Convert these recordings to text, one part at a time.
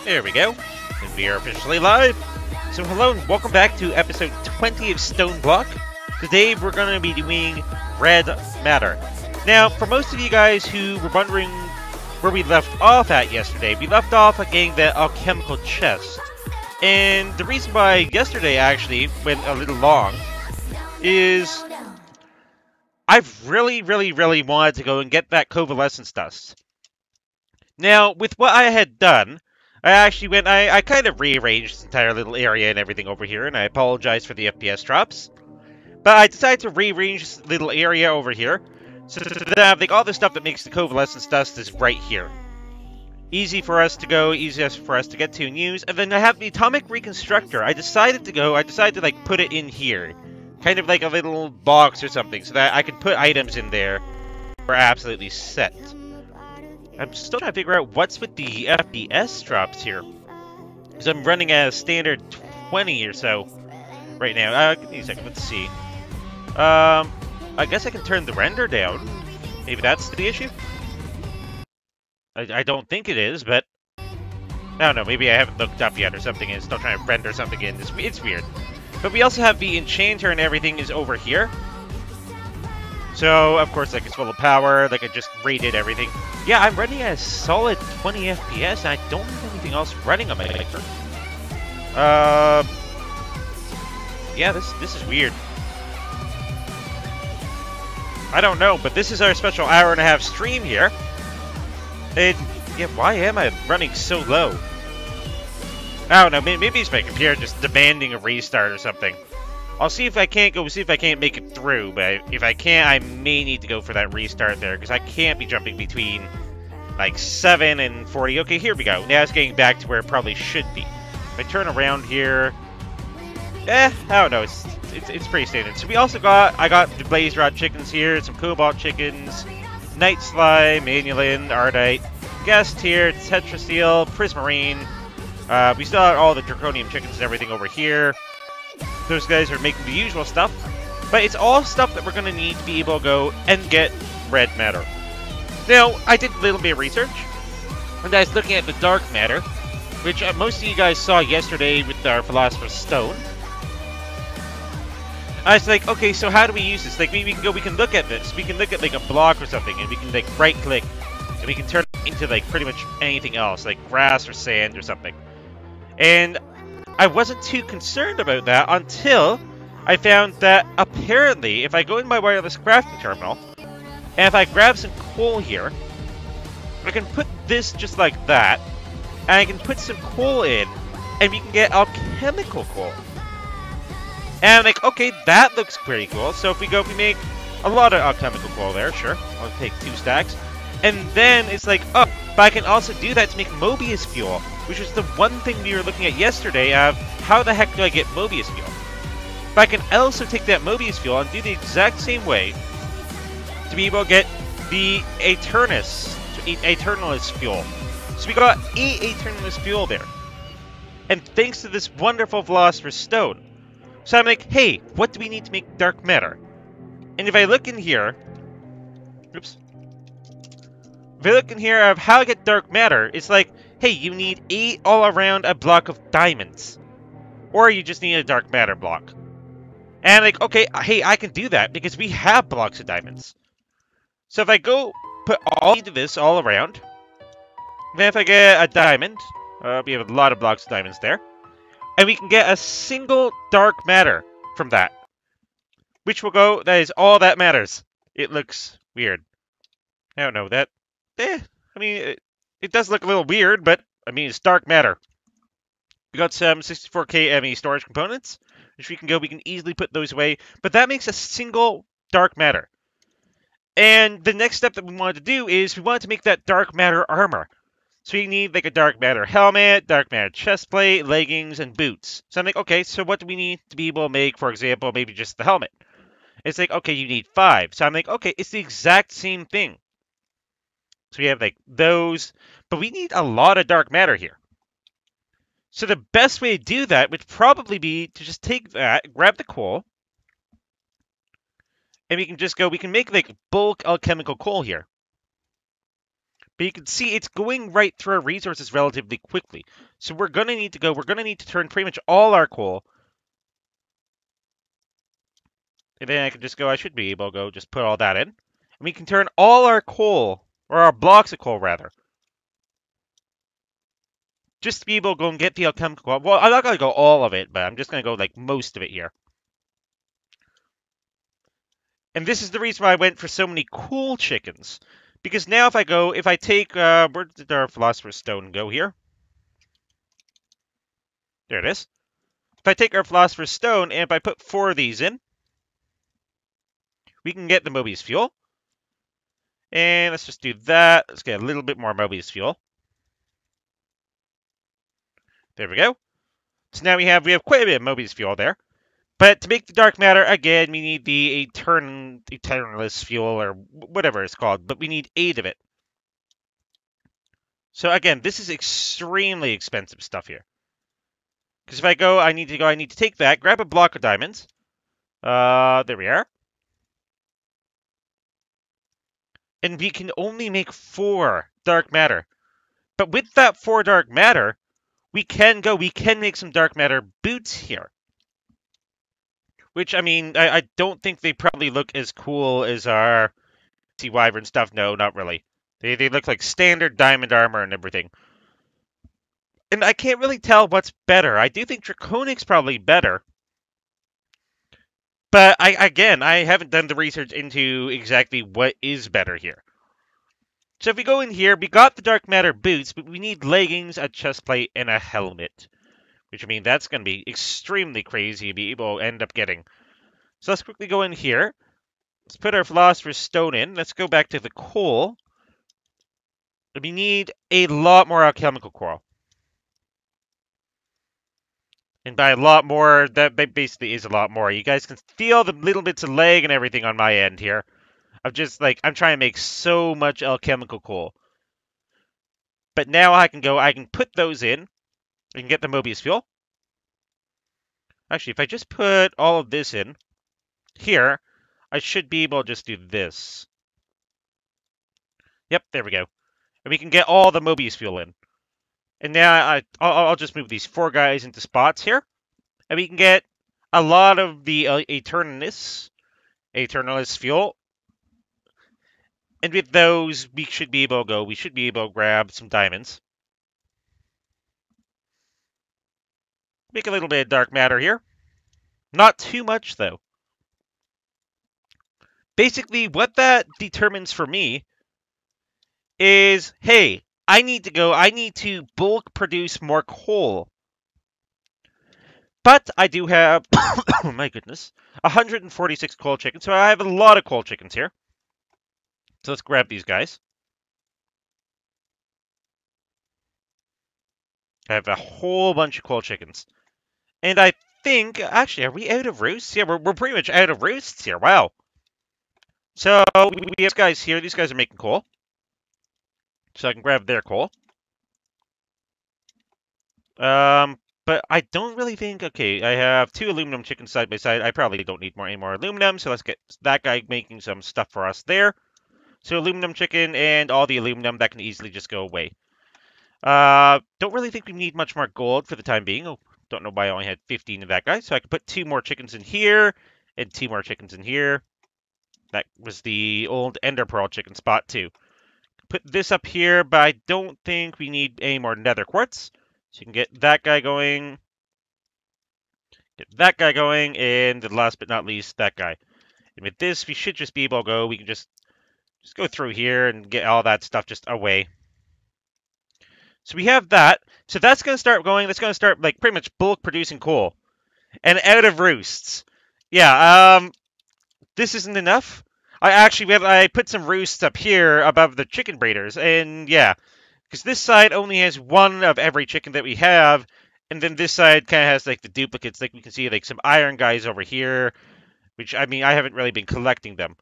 There we go. And we are officially live. So hello and welcome back to episode 20 of Stoneblock. Today we're going to be doing red matter. Now, for most of you guys who were wondering where we left off at yesterday, we left off at getting the alchemical chest. And the reason why yesterday actually went a little long is I've really wanted to go and get that convalescence dust. Now, with what I had done, I kind of rearranged this entire little area and everything over here, and I apologize for the FPS drops. But I decided to rearrange this little area over here, so that I have all the stuff that makes the convalescence dust is right here. Easy for us to go, easy for us to get to and use, and then I have the atomic reconstructor. I decided to put it in here. Kind of like a little box or something, so that I can put items in there. We're absolutely set. I'm still trying to figure out what's with the FPS drops here. Because I'm running at a standard 20 or so right now. Give me a second, let's see. I guess I can turn the render down. Maybe that's the issue? I don't think it is, but I don't know, maybe I haven't looked up yet or something and it's still trying to render something in. It's weird. But we also have the enchanter and everything is over here. So, of course, it's full of power, I just rated everything. Yeah, I'm running at a solid 20 FPS, and I don't have anything else running on my computer. Yeah, this is weird. I don't know, but this is our special hour-and-a-half stream here. And, yeah, why am I running so low? I don't know, maybe it's my computer just demanding a restart or something. I'll see if I can't make it through, but if I can't, I may need to go for that restart there, because I can't be jumping between, 7 and 40. Okay, here we go. Now it's getting back to where it probably should be. If I turn around here... I don't know, it's pretty standard. So I got the Blaze Rod chickens here, some Cobalt chickens, Night Slime, Anulin, Ardite, Guest here, Tetrasteel, Prismarine. We still have all the Draconium chickens and everything over here. Those guys are making the usual stuff, but it's all stuff that we're going to need to be able to go and get red matter. Now, I did a little bit of research, and I was looking at the dark matter, which most of you guys saw yesterday with our Philosopher's Stone. I was like, okay, so how do we use this? We can look at this. We can look at a block or something, and we can right-click, and we can turn it into pretty much anything else, like grass or sand or something. And I wasn't too concerned about that until I found that apparently, if I go in my wireless crafting terminal, and if I grab some coal here, I can put this just like that, and I can put some coal in, and we can get alchemical coal. And I'm like, okay, that looks pretty cool. So if we make a lot of alchemical coal there, sure, I'll take 2 stacks. And then it's like, oh, but I can also do that to make Mobius fuel, which was the one thing we were looking at yesterday of how the heck do I get Mobius fuel? But I can also take that Mobius fuel and do the exact same way to be able to get the Aeternalis fuel. So we got 8 Aeternalis fuel there. And thanks to this wonderful Philosopher's Stone. So I'm like, hey, what do we need to make dark matter? And if I look in here... Oops. If I look in here of how to get dark matter, it's like, hey, you need 8 all around a block of diamonds. Or you just need a dark matter block. And I'm like, okay, hey, I can do that because we have blocks of diamonds. So if I go put all of this all around, then if I get a diamond, we have a lot of blocks of diamonds there, and we can get a single dark matter from that. Which will go, that is all that matters. It looks weird. I don't know, that... I mean, it does look a little weird, but, I mean, it's dark matter. We got some 64k ME storage components, which we can easily put those away, but that makes a single dark matter. And the next step that we wanted to do is we wanted to make that dark matter armor. So you need a dark matter helmet, dark matter chestplate, leggings, and boots. So I'm like, okay, so what do we need to be able to make, for example, maybe just the helmet? It's like, okay, you need 5. So I'm like, okay, it's the exact same thing. So we have those, but we need a lot of dark matter here. So the best way to do that would probably be to just take that, grab the coal, and we can make bulk alchemical coal here. But you can see it's going right through our resources relatively quickly. So we're going to need to turn pretty much all our coal. And then I can just go, I should be able to go just put all that in. And we can turn all our coal, or our blocks of coal rather, just to be able to go and get the alchemical coal. Well, I'm not going to go all of it, but I'm just going to go like most of it here. And this is the reason why I went for so many cool chickens. Because now if I take, where did our Philosopher's Stone go here? There it is. If I take our Philosopher's Stone and if I put 4 of these in, we can get the Mobius fuel. And let's just do that. Let's get a little bit more Mobius fuel. There we go. So now we have quite a bit of Mobius fuel there. But to make the dark matter, again, we need the Eternalist fuel, or whatever it's called. But we need 8 of it. So again, this is extremely expensive stuff here. Because if I need to take that, grab a block of diamonds. There we are. And we can only make 4 dark matter. But with that 4 dark matter, we can make some dark matter boots here. Which, I mean, I don't think they probably look as cool as our Sea Wyvern stuff. No, not really. They look like standard diamond armor and everything. And I can't really tell what's better. I do think Draconic's probably better. But, I haven't done the research into exactly what is better here. So if we go in here, we got the dark matter boots, but we need leggings, a chest plate, and a helmet. Which, I mean, that's going to be extremely crazy to be able to end up getting. So let's quickly go in here. Let's put our Philosopher's Stone in. Let's go back to the coal. We need a lot more alchemical coral. And by a lot more, that basically is a lot more. You guys can feel the little bits of lag and everything on my end here. I'm just like, I'm trying to make so much alchemical coal. But now I can put those in. I can get the Mobius fuel. Actually, if I just put all of this in here, I should be able to just do this. Yep, there we go. And we can get all the Mobius fuel in. And now I'll just move these 4 guys into spots here. And we can get a lot of the Eternalist fuel. And with those, we should be able to grab some diamonds. Make a little bit of dark matter here. Not too much, though. Basically, what that determines for me is, hey, I need to bulk produce more coal. But I do have, oh my goodness, 146 coal chickens, so I have a lot of coal chickens here. So let's grab these guys. I have a whole bunch of coal chickens. And I think, actually, are we out of roosts? Yeah, we're pretty much out of roosts here. Wow. So we have guys here. These guys are making coal. So I can grab their coal. But I don't really think... Okay, I have 2 aluminum chickens side by side. I probably don't need any more aluminum, so let's get that guy making some stuff for us there. So aluminum chicken and all the aluminum, that can easily just go away. Don't really think we need much more gold for the time being. Oh, don't know why I only had 15 of that guy. So I can put 2 more chickens in here and 2 more chickens in here. That was the old Ender Pearl chicken spot too. Put this up here, but I don't think we need any more nether quartz. So you can get that guy going. Get that guy going, and last but not least, that guy. And with this, we should just be able to go. We can just go through here and get all that stuff just away. So we have that. So that's going to start going. That's going to start like pretty much bulk producing coal. And out of roosts. Yeah, this isn't enough. I put some roosts up here above the chicken breeders. And yeah, because this side only has 1 of every chicken that we have. And then this side kind of has like the duplicates. Like we can see like some iron guys over here. Which, I mean, I haven't really been collecting them.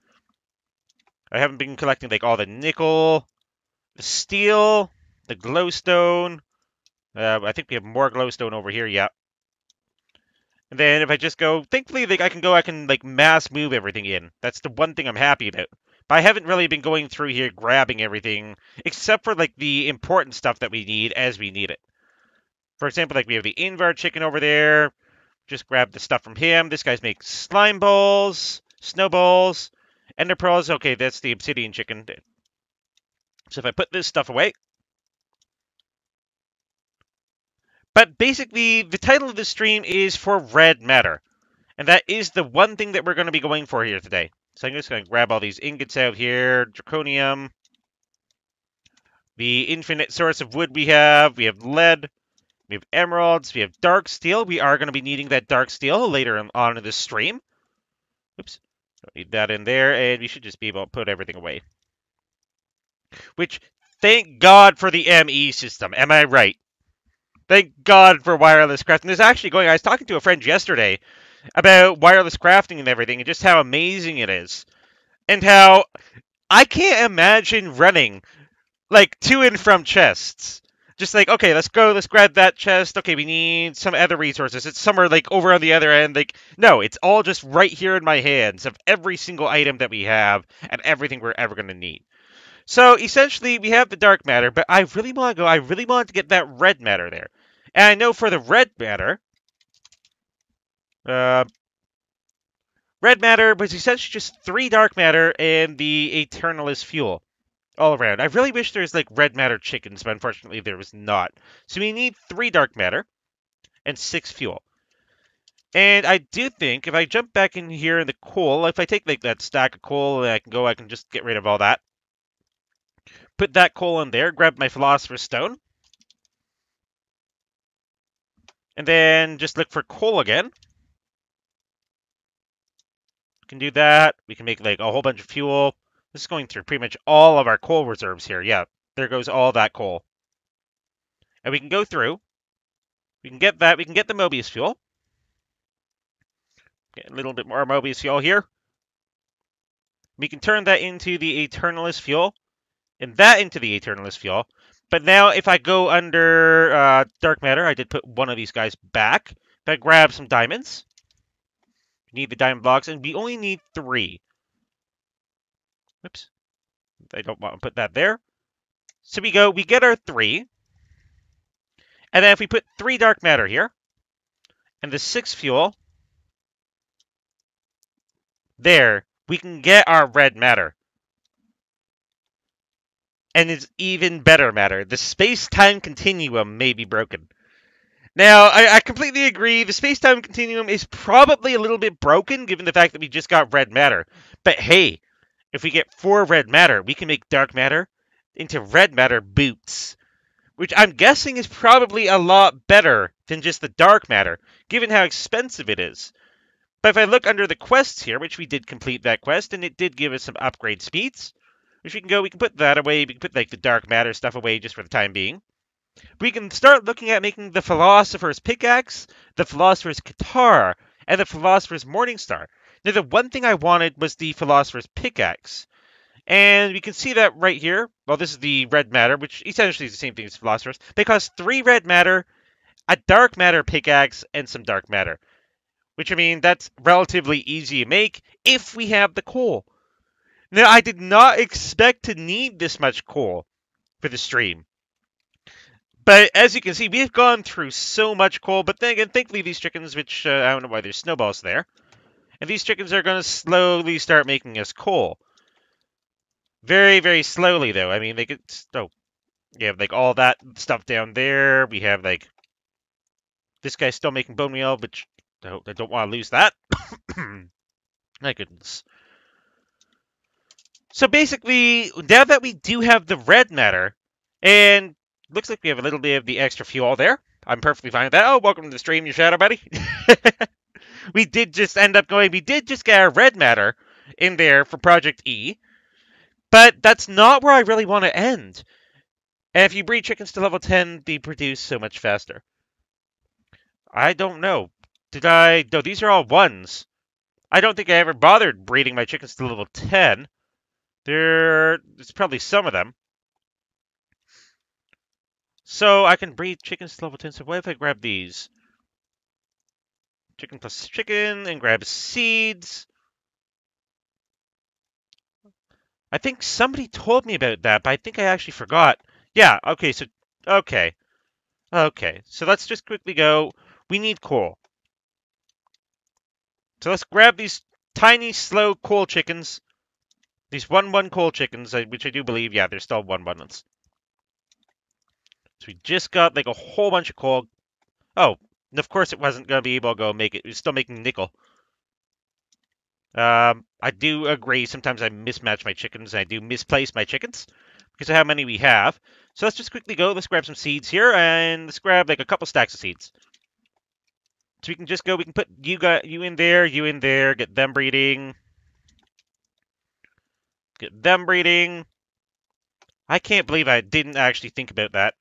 I haven't been collecting like all the nickel, the steel, the glowstone. I think we have more glowstone over here, yeah. And then if I just go, thankfully, like I can like mass move everything in. That's the one thing I'm happy about. But I haven't really been going through here grabbing everything, except for like the important stuff that we need as we need it. For example, like we have the Invar chicken over there. Just grab the stuff from him. This guy's making slime balls, snowballs, ender pearls. Okay, that's the obsidian chicken. So if I put this stuff away. But basically, the title of the stream is for red matter. And that is the one thing that we're going to be going for here today. So I'm just going to grab all these ingots out here. Draconium. The infinite source of wood we have. We have lead. We have emeralds. We have dark steel. We are going to be needing that dark steel later on in this stream. Oops. Don't need that in there. And we should just be able to put everything away. Which, thank God for the ME system. Am I right? Thank God for wireless crafting. There's actually I was talking to a friend yesterday about wireless crafting and everything, and just how amazing it is. And how I can't imagine running, like, to and from chests. Just like, okay, let's grab that chest. Okay, we need some other resources. It's somewhere, like, over on the other end. Like, no, it's all just right here in my hands of every single item that we have and everything we're ever going to need. So, essentially, we have the dark matter, but I really want to get that red matter there. And I know for the red matter, red matter was essentially just 3 dark matter and the Eternalist fuel all around. I really wish there was like red matter chickens, but unfortunately there was not. So we need 3 dark matter and 6 fuel. And I do think if I jump back in here in the coal, if I take like that stack of coal and I can just get rid of all that. Put that coal in there, grab my Philosopher's Stone. And then just look for coal again. Can do that. We can make like a whole bunch of fuel. This is going through pretty much all of our coal reserves here. Yeah, there goes all that coal. And we can go through. We can get that. We can get the Mobius fuel. Get a little bit more Mobius fuel here. We can turn that into the Eternalist fuel. And that into the Eternalist fuel. But now if I go under dark matter, I did put one of these guys back. If I grab some diamonds. We need the diamond blocks. And we only need 3. Oops. I don't want to put that there. So we get our 3. And then if we put 3 dark matter here, and the 6 fuel, there, we can get our red matter. And it's even better matter. The space-time continuum may be broken. Now, I completely agree. The space-time continuum is probably a little bit broken, given the fact that we just got red matter. But hey, if we get 4 red matter, we can make dark matter into red matter boots. Which I'm guessing is probably a lot better than just the dark matter, given how expensive it is. But if I look under the quests here, which we did complete that quest, and it did give us some upgrade speeds, which we can put that away, we can put like the dark matter stuff away just for the time being. We can start looking at making the Philosopher's Pickaxe, the Philosopher's Guitar, and the Philosopher's Morningstar. Now the one thing I wanted was the Philosopher's Pickaxe. And we can see that right here. Well, this is the red matter, which essentially is the same thing as Philosopher's. Because 3 red matter, a dark matter pickaxe, and some dark matter. Which, I mean, that's relatively easy to make if we have the coal. Now, I did not expect to need this much coal for the stream. But as you can see, we've gone through so much coal. But then again, thankfully these chickens, which I don't know why there's snowballs there. And these chickens are going to slowly start making us coal. Very, very slowly, though. I mean, they could... Oh, you have, like, all that stuff down there. We have, like... This guy's still making bone meal, which I don't want to lose that. My goodness. So basically, now that we do have the red matter, and looks like we have a little bit of the extra fuel there. I'm perfectly fine with that. Oh, welcome to the stream, you shadow buddy. We did just get our red matter in there for Project E. But that's not where I really want to end. And if you breed chickens to level 10, they produce so much faster. I don't know. No, these are all 1s. I don't think I ever bothered breeding my chickens to level 10. There's probably some of them. So I can breed chickens to level 10. So what if I grab these? Chicken plus chicken and grab seeds. I think somebody told me about that, but I think I actually forgot. Yeah, okay, so, okay. Okay, so let's just quickly go. We need coal. So let's grab these tiny, slow coal chickens. These 1-1 coal chickens, which I do believe, yeah, they're still 1-1 ones. So we just got like a whole bunch of coal. Oh, and of course it wasn't going to be able to go make it. It was still making nickel. I do agree. Sometimes I mismatch my chickens, and I do misplace my chickens because of how many we have. So let's just quickly go. Let's grab some seeds here, and let's grab like a couple stacks of seeds. So we can just go. We can put you in there, you in there. Get them breeding. Get them breeding. I can't believe I didn't actually think about that.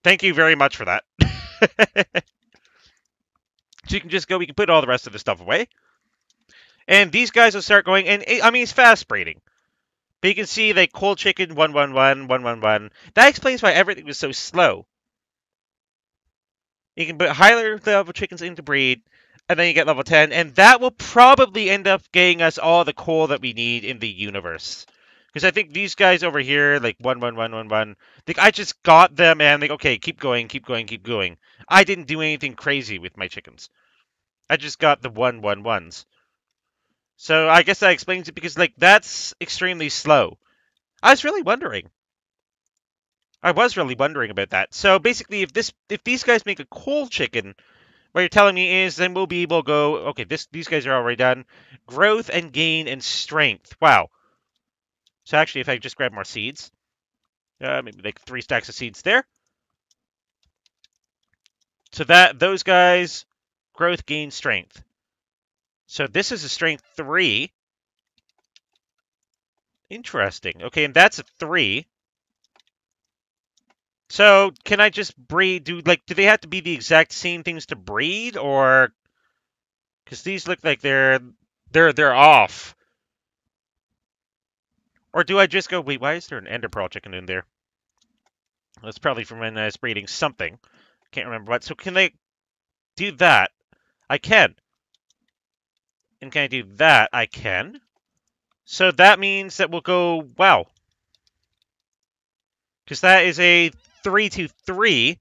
Thank you very much for that. So you can just go. We can put all the rest of the stuff away. And these guys will start going. And I mean, it's fast breeding. But you can see like cold chicken 1-1-1, 1-1-1. That explains why everything was so slow. You can put higher level chickens into breed, and then you get level 10, and that will probably end up getting us all the coal that we need in the universe. Because I think these guys over here, like 1-1-1-1-1, like I just got them and like, okay, keep going, keep going, keep going. I didn't do anything crazy with my chickens. I just got the 1-1-1s. So I guess that explains it because like that's extremely slow. I was really wondering. I was really wondering about that. So basically, if these guys make a coal chicken, what you're telling me is then we'll be able to go. Okay, these guys are already done. Growth and gain and strength. Wow. So actually, if I just grab more seeds, maybe like 3 stacks of seeds there. So that those guys, growth, gain, strength. So this is a strength 3. Interesting. Okay, and that's a 3. So can I just breed? Do they have to be the exact same things to breed, or because these look like they're off? Or do I just go? Wait, why is there an ender pearl chicken in there? That's probably from when I was breeding something. Can't remember what. So can they do that? I can. And can I do that? I can. So that means that we'll go. Wow. Because that is a 3-2-3.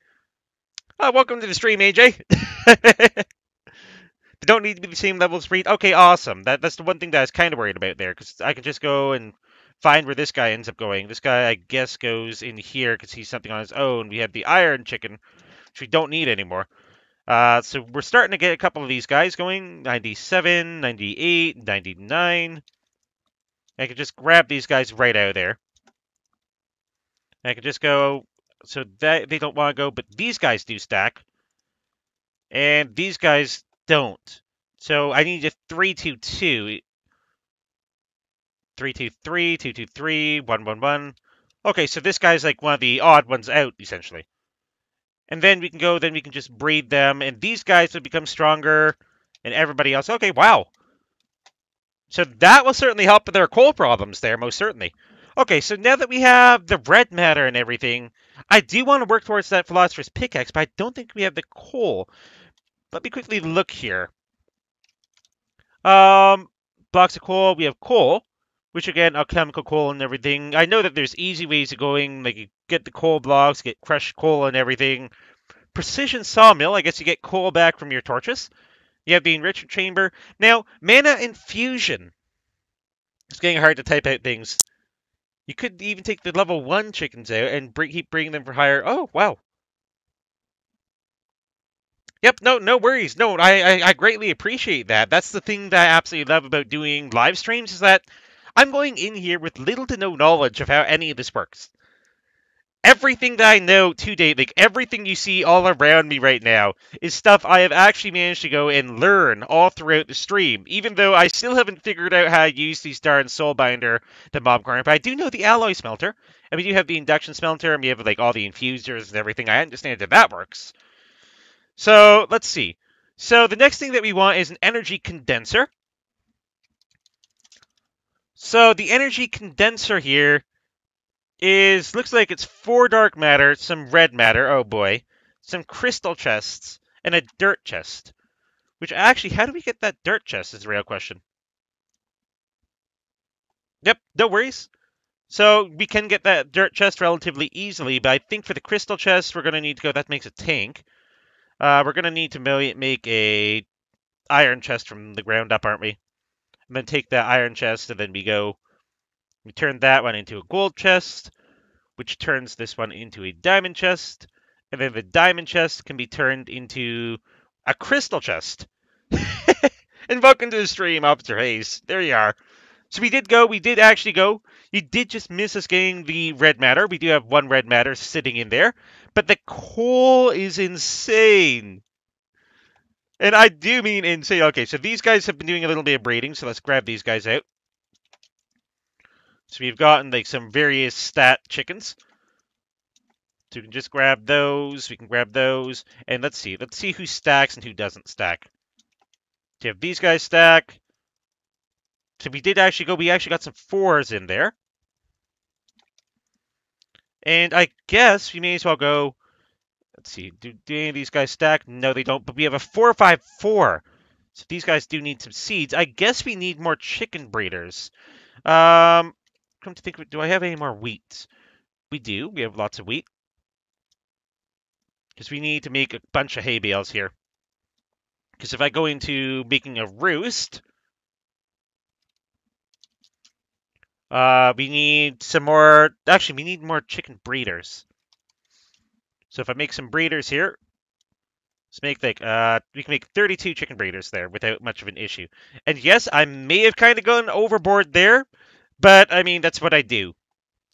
Oh, welcome to the stream, AJ. They don't need to be the same level as breed. Okay, awesome. That's the one thing that I was kind of worried about there, because I can just go and find where this guy ends up going. This guy, I guess, goes in here because he's something on his own. We have the iron chicken, which we don't need anymore. So we're starting to get a couple of these guys going. 97, 98, 99. I can just grab these guys right out of there. I can just go. So that they don't want to go, but these guys do stack. And these guys don't. So I need a 3-2-2. 3-2-3, 2-2-3, 1-1-1. Okay, so this guy's like one of the odd ones out, essentially. And then we can go, then we can just breed them, and these guys will become stronger, and everybody else. Okay, wow. So that will certainly help with their coal problems there, most certainly. Okay, so now that we have the red matter and everything, I do want to work towards that Philosopher's Pickaxe, but I don't think we have the coal. Let me quickly look here. Blocks of coal, we have coal, which again, alchemical coal and everything. I know that there's easy ways of going, like you get the coal blocks, get crushed coal and everything. Precision sawmill, I guess you get coal back from your torches. You have the enrichment chamber. Now, mana infusion. It's getting hard to type out things. You could even take the level 1 chickens out and keep bringing them for higher. Oh, wow. Yep, no worries. No, I greatly appreciate that. That's the thing that I absolutely love about doing live streams is that I'm going in here with little to no knowledge of how any of this works. Everything that I know to date, like everything you see all around me right now, is stuff I have actually managed to go and learn all throughout the stream, even though I still haven't figured out how to use these darn Soulbinder, the mob corner, but I do know the alloy smelter, and we do have the induction smelter, and we have like all the infusers and everything. I understand that that works. So, let's see. So, the next thing that we want is an energy condenser. So, the energy condenser here looks like it's 4 dark matter, some red matter, oh boy, some crystal chests, and a dirt chest. Which actually, how do we get that dirt chest is the real question. Yep, No worries. So we can get that dirt chest relatively easily, but I think for the crystal chest, we're going to need to go... That makes a tank. We're going to need to make a iron chest from the ground up, aren't we? And then take that iron chest, and then we turn that one into a gold chest, which turns this one into a diamond chest, and then the diamond chest can be turned into a crystal chest. And welcome to the stream, Officer Hayes. There you are. So we did actually go. You did just miss us getting the red matter. We do have one red matter sitting in there, but the coal is insane. And I do mean insane. Okay, so these guys have been doing a little bit of breeding, so let's grab these guys out. So we've gotten like some various stat chickens. So we can just grab those. We can grab those. And let's see. Let's see who stacks and who doesn't stack. So you have these guys stack. So we actually got some 4s in there. And I guess we may as well go... Let's see. Do any of these guys stack? No, they don't. But we have a 4-5-4. So these guys do need some seeds. I guess we need more chicken breeders. Come to think of it, do I have any more wheat? We do. We have lots of wheat. Because we need to make a bunch of hay bales here. Because if I go into making a roost, we need some more... Actually, we need more chicken breeders. So if I make some breeders here, let's make like... we can make 32 chicken breeders there without much of an issue. And yes, I may have kind of gone overboard there, but I mean, that's what I do.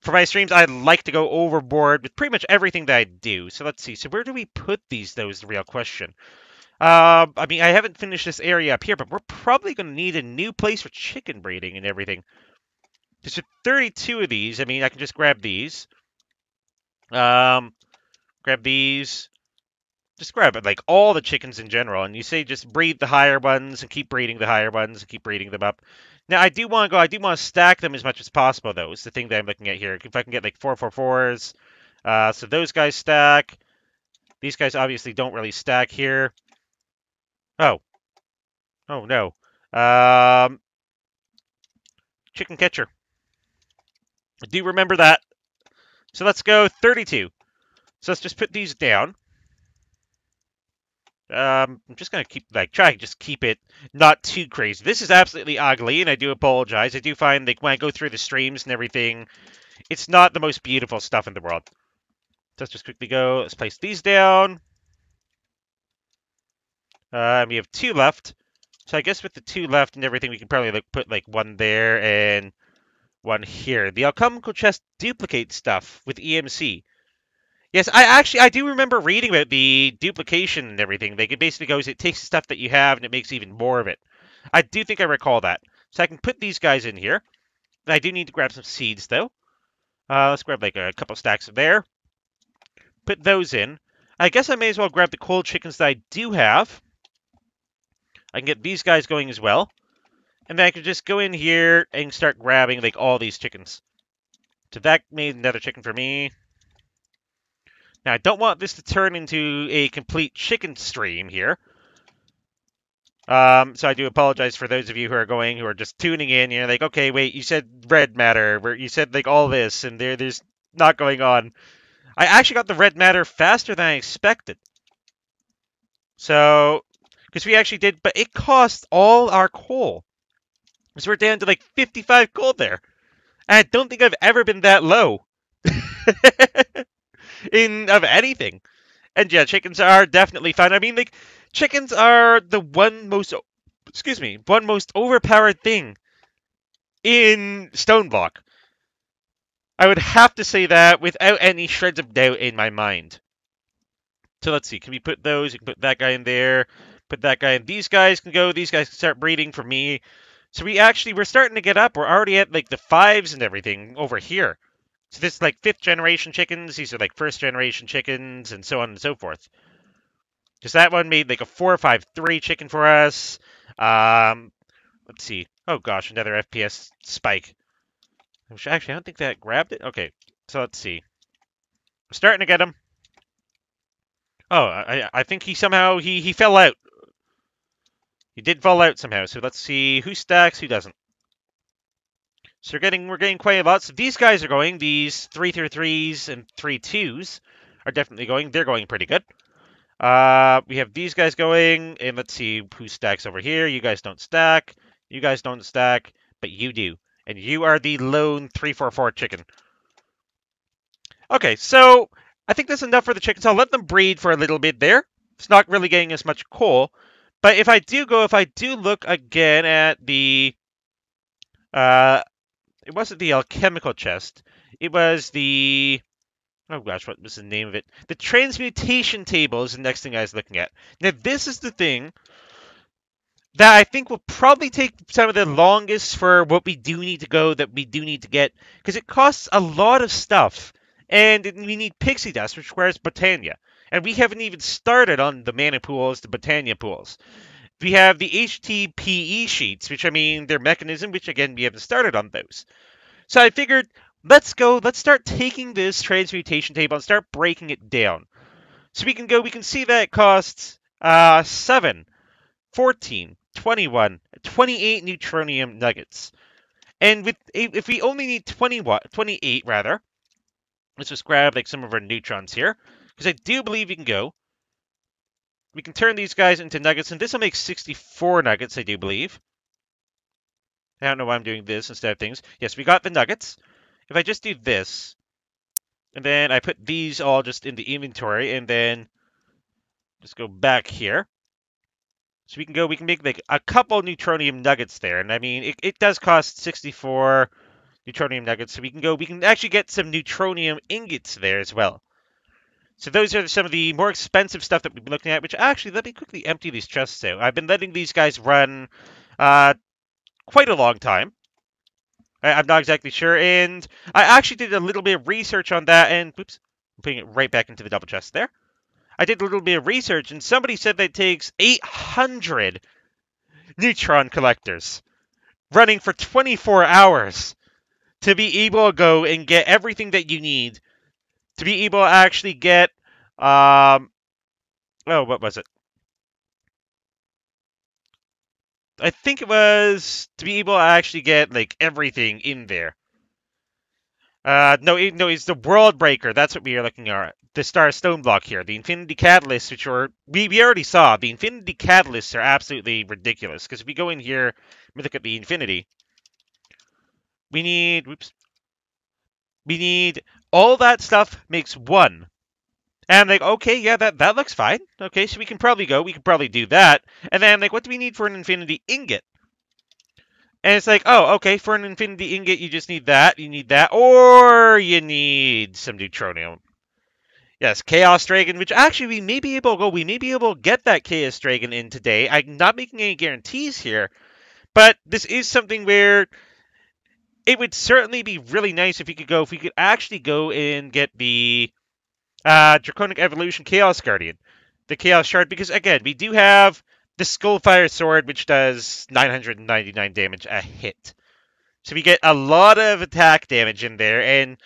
For my streams, I like to go overboard with pretty much everything that I do. So let's see. So where do we put these, though, is the real question. I mean, I haven't finished this area up here, but we're probably going to need a new place for chicken breeding and everything. Because with 32 of these, I mean, I can just grab these. Grab these. Just grab like all the chickens in general, and you say just breed the higher ones and keep breeding the higher ones and keep breeding them up. Now I do want to stack them as much as possible though. Is the thing that I'm looking at here. If I can get like 4-4-4s, so those guys stack. These guys obviously don't really stack here. Oh no. Chicken catcher. I do remember that. So let's go 32. So let's just put these down. I'm just gonna try to just keep it not too crazy. This is absolutely ugly, and I do apologize. I do find like when I go through the streams and everything, it's not the most beautiful stuff in the world. So let's just quickly go. Let's place these down. And we have 2 left. So I guess with the 2 left and everything, we can probably put like 1 there and 1 here. The alchemical chest duplicates stuff with EMC. Yes, I do remember reading about the duplication and everything. Like, it basically goes, it takes the stuff that you have and it makes even more of it. I do think I recall that. So I can put these guys in here. I do need to grab some seeds, though. Let's grab, like, a couple stacks of there. Put those in. I guess I may as well grab the cold chickens that I do have. I can get these guys going as well. And then I can just go in here and start grabbing, like, all these chickens. So that made another chicken for me. Now, I don't want this to turn into a complete chicken stream here. So I do apologize for those of you who are just tuning in. You're like, okay, wait, you said red matter, where you said like all this, and there's not going on. I actually got the red matter faster than I expected. So, because we actually did, but it cost all our coal. So we're down to like 55 coal there. And I don't think I've ever been that low. Of anything. And yeah, chickens are definitely fun. I mean, like, chickens are the one most overpowered thing in Stoneblock. I would have to say that without any shreds of doubt in my mind. So let's see, can we put those? You can put that guy in there, put that guy in. These guys can go, these guys can start breeding for me. So we're starting to get up. We're already at like the 5s and everything over here. So this is like 5th generation chickens. These are like 1st generation chickens and so on and so forth. Because that one made like a 4-5-3 chicken for us. Let's see. Oh gosh, another FPS spike. Actually, I don't think that grabbed it. Okay, so let's see. We're starting to get him. Oh, I think he somehow, he fell out. He did fall out somehow. So let's see who stacks, who doesn't. So we're getting quite a lot. So these guys are going. These 3-3s and 3-2s are definitely going. They're going pretty good. We have these guys going, and let's see who stacks over here. You guys don't stack. You guys don't stack, but you do. And you are the lone 3-4-4 chicken. Okay, so I think that's enough for the chickens. I'll let them breed for a little bit there. It's not really getting as much coal. But if I do look again at the, uh, it wasn't the alchemical chest. It was the, oh gosh, what was the name of it? The transmutation table is the next thing I was looking at. Now, this is the thing that I think will probably take some of the longest for what we do need to go, that we do need to get, because it costs a lot of stuff. And we need pixie dust, which requires Botania. And we haven't even started on the mana pools, the Botania pools. We have the HTPE sheets, which I mean, their mechanism, which again, we haven't started on those. So I figured, let's start taking this transmutation table and start breaking it down. So we can see that it costs 7, 14, 21, 28 neutronium nuggets. And if we only need 28 rather, let's just grab like some of our neutrons here, because I do believe we can go. We can turn these guys into nuggets, and this will make 64 nuggets, I do believe. I don't know why I'm doing this instead of things. Yes, we got the nuggets. If I just do this, and then I put these all just in the inventory, and then just go back here. So we can make like a couple neutronium nuggets there. And I mean, it does cost 64 neutronium nuggets. So we can actually get some neutronium ingots there as well. So those are some of the more expensive stuff that we've been looking at, which actually, let me quickly empty these chests out. I've been letting these guys run quite a long time. I'm not exactly sure. And I actually did a little bit of research on that. And, whoops, I'm putting it right back into the double chest there. I did a little bit of research, and somebody said that it takes 800 neutron collectors running for 24 hours to be able to go and get everything that you need to be able to actually get, what was it? I think it was to be able to actually get, like, everything in there. No, it's the World Breaker. That's what we are looking at. The Star Stoneblock here. The Infinity Catalysts, which we already saw. The Infinity Catalysts are absolutely ridiculous. Because if we go in here, we look at the Infinity. We need, all that stuff makes 1. And I'm like, okay, yeah, that looks fine. Okay, so we can probably do that. And then I'm like, what do we need for an Infinity Ingot? And it's like, oh, okay, for an Infinity Ingot, you just need that, or you need some Neutronium. Yes, Chaos Dragon, which actually we may be able to get that Chaos Dragon in today. I'm not making any guarantees here, but this is something where it would certainly be really nice if we could actually go and get the Draconic Evolution Chaos Guardian, the Chaos Shard, because again, we do have the Skullfire Sword, which does 999 damage a hit. So we get a lot of attack damage in there, and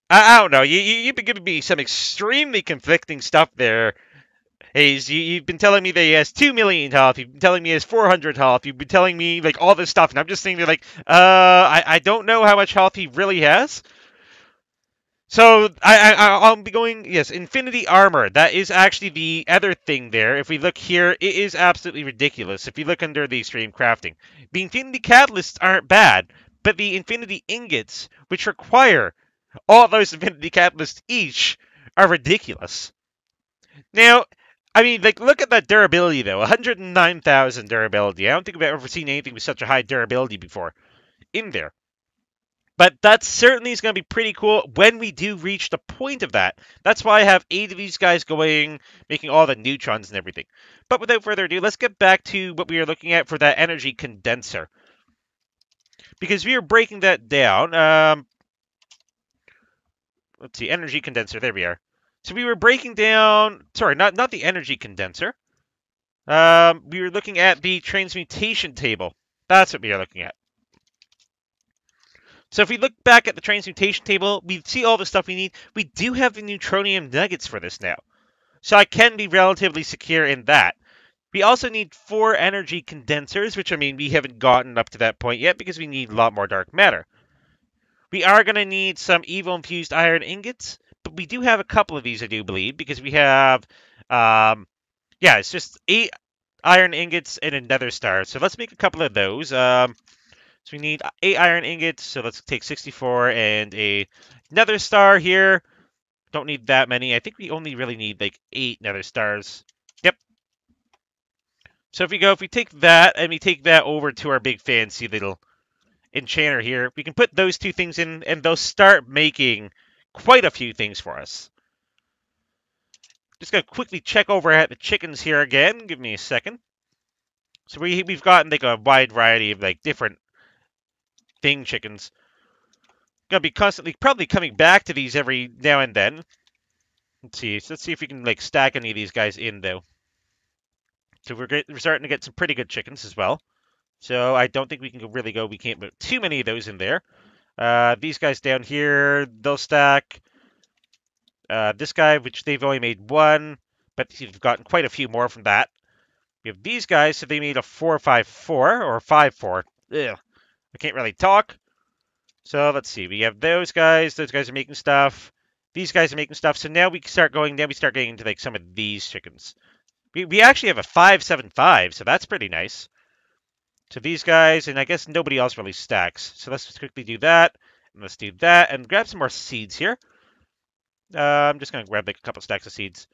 I don't know, you've been giving me some extremely conflicting stuff there, Hayes. You've been telling me that he has 2 million health, you've been telling me he has 400 health, you've been telling me, like, all this stuff, and I'm just thinking, like, I don't know how much health he really has. So I'll be going, yes, Infinity Armor. That is actually the other thing there. If we look here, it is absolutely ridiculous. If you look under the Extreme Crafting, the Infinity Catalysts aren't bad, but the Infinity Ingots, which require all those Infinity Catalysts each, are ridiculous. Now, I mean, like, look at that durability, though. 109,000 durability. I don't think I've ever seen anything with such a high durability before in there. But that certainly is going to be pretty cool when we do reach the point of that. That's why I have 8 of these guys going, making all the neutrons and everything. But without further ado, let's get back to what we are looking at for that energy condenser. Because we are breaking that down. Let's see, energy condenser, there we are. So we were breaking down, sorry, not the energy condenser. We were looking at the transmutation table. That's what we are looking at. So if we look back at the transmutation table, we see all the stuff we need. We do have the neutronium nuggets for this now. So I can be relatively secure in that. We also need 4 energy condensers, which, I mean, we haven't gotten up to that point yet because we need a lot more dark matter. We are going to need some evil infused iron ingots, but we do have a couple of these, I do believe, because we have, yeah, it's just 8 iron ingots and a nether star. So let's make a couple of those. So we need 8 iron ingots, so let's take 64 and a nether star here. Don't need that many. I think we only really need like 8 nether stars. Yep. So if we take that and we take that over to our big fancy little enchanter here, we can put those two things in and they'll start making quite a few things for us. Just gonna quickly check over at the chickens here again. Give me a second. So we've gotten like a wide variety of like different thing chickens. Gonna be constantly probably coming back to these every now and then. Let's see. So let's see if we can like stack any of these guys in though. So we're starting to get some pretty good chickens as well. So I don't think we can really go. We can't put too many of those in there. These guys down here, they'll stack. This guy, which they've only made one, but you've gotten quite a few more from that. We have these guys, so they made a 4-5-4 or 5-4. Ugh, I can't really talk. So let's see. We have those guys. Those guys are making stuff. These guys are making stuff. So now we start going. Now we start getting into like some of these chickens. We actually have a 5-7-5, so that's pretty nice. So these guys, and I guess nobody else really stacks. So let's just quickly do that. And let's do that and grab some more seeds here. I'm just going to grab like a couple stacks of seeds.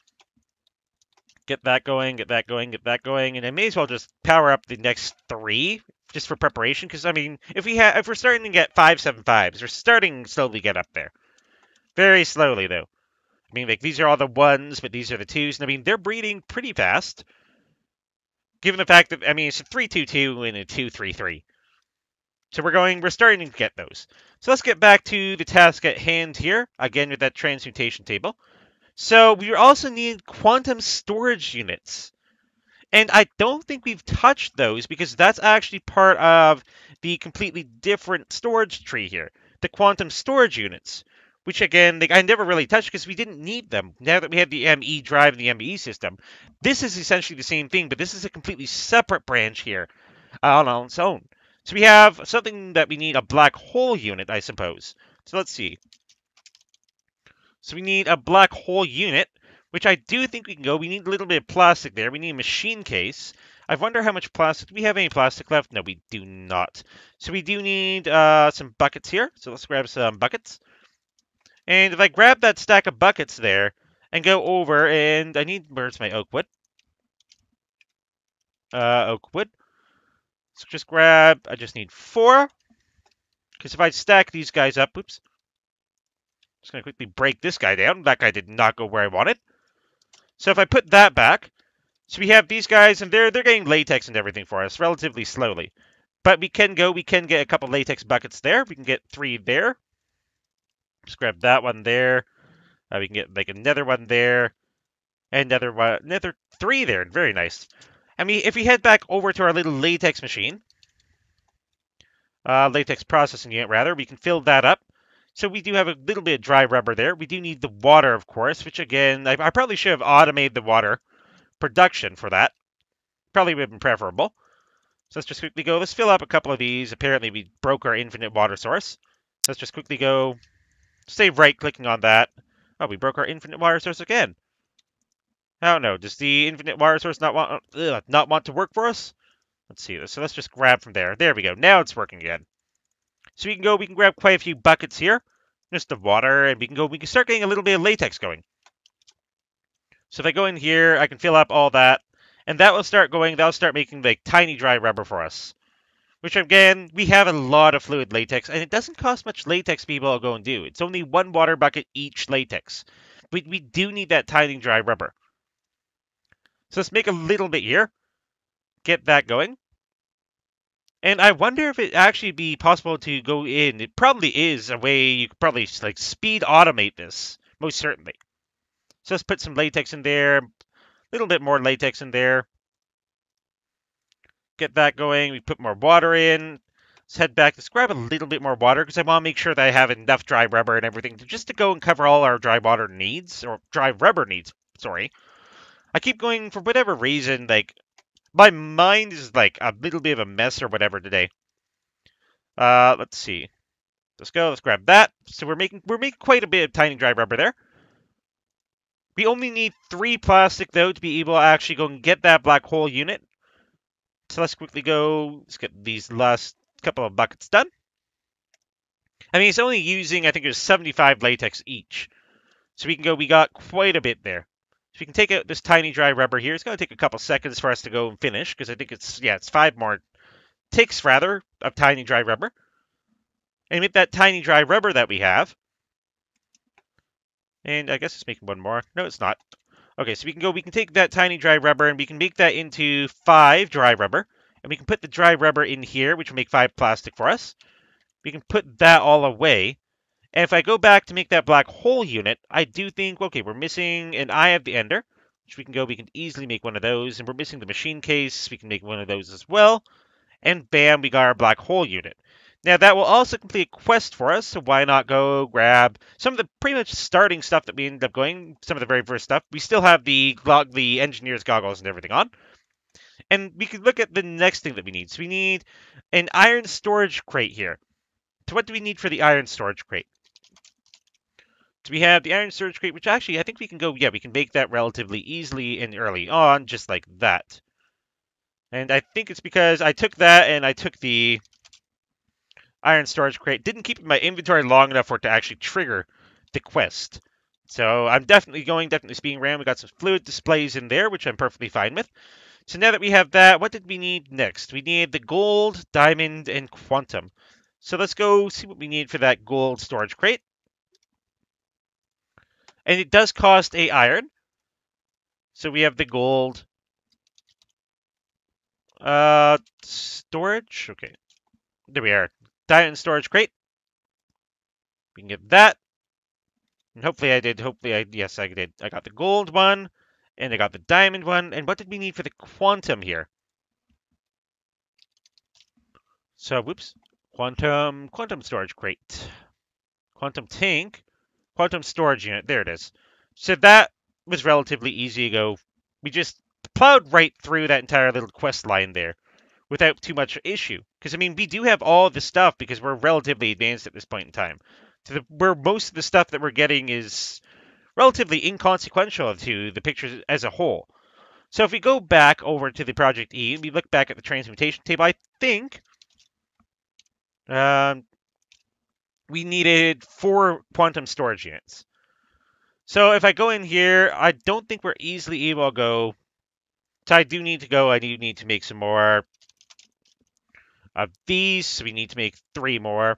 Get that going, get that going, get that going, and I may as well just power up the next 3 just for preparation. Because I mean, if we're starting to get 5-7-5s, we're starting to slowly get up there. Very slowly though. I mean, like these are all the 1s, but these are the 2s, and I mean they're breeding pretty fast. Given the fact that I mean it's a 3-2-2 and a 2-3-3. So we're starting to get those. So let's get back to the task at hand here, again with that transmutation table. So we also need quantum storage units. And I don't think we've touched those because that's actually part of the completely different storage tree here. The quantum storage units, which again, I never really touched because we didn't need them. Now that we have the ME drive and the ME system, this is essentially the same thing, but this is a completely separate branch here on its own. So we have something that we need a black hole unit, I suppose. So let's see. So we need a black hole unit, which I do think we can go. We need a little bit of plastic there. We need a machine case. I wonder how much plastic. Do we have any plastic left? No, we do not. So we do need some buckets here. So let's grab some buckets. And if I grab that stack of buckets there and go over, and I need, where's my oak wood? Oak wood. So just grab, I just need 4. Because if I stack these guys up, oops. Just going to quickly break this guy down. That guy did not go where I wanted. So if I put that back, so we have these guys, and they're getting latex and everything for us relatively slowly. But we can get a couple latex buckets there. We can get 3 there. Just grab that one there. We can get like another one there. And another 3 there. Very nice. And if we head back over to our little latex machine, latex processing unit rather, we can fill that up. So we do have a little bit of dry rubber there. We do need the water, of course, which again, I probably should have automated the water production for that. Probably would have been preferable. So let's just quickly go. Let's fill up a couple of these. Apparently we broke our infinite water source. So let's just quickly go. Stay right-clicking on that. Oh, we broke our infinite water source again. I don't know. Does the infinite water source not want to work for us? Let's see this. So let's just grab from there. There we go. Now it's working again. So we can grab quite a few buckets here. Just the water, and we can start getting a little bit of latex going. So if I go in here, I can fill up all that. And that'll start making like tiny dry rubber for us. Which again, we have a lot of fluid latex, and it doesn't cost much latex to be able to go and do. It's only 1 water bucket each latex. We do need that tiny dry rubber. So let's make a little bit here. Get that going. And I wonder if it actually be possible to go in. It probably is a way you could probably like speed automate this. Most certainly. So let's put some latex in there. A little bit more latex in there. Get that going. We put more water in. Let's head back. Let's grab a little bit more water because I want to make sure that I have enough dry rubber and everything just to go and cover all our dry water needs. Or dry rubber needs. Sorry. I keep going for whatever reason. Like, my mind is like a little bit of a mess or whatever today. Let's see. Let's go. Let's grab that. So we're making quite a bit of tiny dry rubber there. We only need 3 plastic though to be able to actually go and get that black hole unit. So let's quickly go. Let's get these last couple of buckets done. I mean, it's only using, I think it was 75 latex each. So we can go, we got quite a bit there. So we can take out this tiny dry rubber here. It's going to take a couple seconds for us to go and finish, because I think it's 5 more ticks, rather, of tiny dry rubber. And with that tiny dry rubber that we have, and I guess it's making one more. No, it's not. Okay, so we can take that tiny dry rubber, and we can make that into 5 dry rubber. And we can put the dry rubber in here, which will make 5 plastic for us. We can put that all away. And if I go back to make that black hole unit, I do think, okay, we're missing an eye of the ender, which we can easily make one of those. And we're missing the machine case, we can make one of those as well. And bam, we got our black hole unit. Now that will also complete a quest for us, so why not go grab some of the pretty much starting stuff that we ended up going, some of the very first stuff. We still have the engineer's goggles and everything on. And we can look at the next thing that we need. So we need an iron storage crate here. So what do we need for the iron storage crate? So we have the iron storage crate, which actually I think we can go, we can make that relatively easily and early on, just like that. And I think it's because I took that and I took the iron storage crate. Didn't keep it in my inventory long enough for it to actually trigger the quest. So I'm definitely speeding around. We got some fluid displays in there, which I'm perfectly fine with. So now that we have that, what did we need next? We need the gold, diamond, and quantum. So let's go see what we need for that gold storage crate. And it does cost a iron. So we have the gold. Storage. Okay. There we are. Diamond storage crate. We can get that. And hopefully I did. Yes, I did. I got the gold one. And I got the diamond one. And what did we need for the quantum here? So, whoops. Quantum storage crate. Quantum tank. Quantum storage unit. There it is. So that was relatively easy to go. We just plowed right through that entire little quest line there without too much issue. Because, I mean, we do have all the stuff because we're relatively advanced at this point in time. Where most of the stuff that we're getting is relatively inconsequential to the pictures as a whole. So if we go back over to the Project E, and we look back at the transmutation table, I think we needed 4 quantum storage units. So if I go in here, I don't think we're easily able to go. So I do need to go. I do need to make some more of these. So we need to make 3 more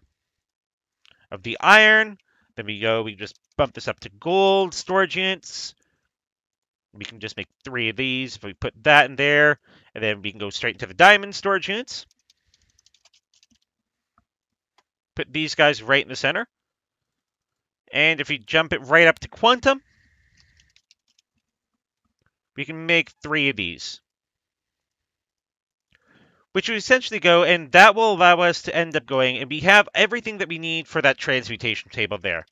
of the iron. Then we just bump this up to gold storage units. We can just make 3 of these if we put that in there. And then we can go straight into the diamond storage units. Put these guys right in the center. And if we jump it right up to quantum, we can make 3 of these. Which will essentially go, and that will allow us to end up going, and we have everything that we need for that transmutation table there.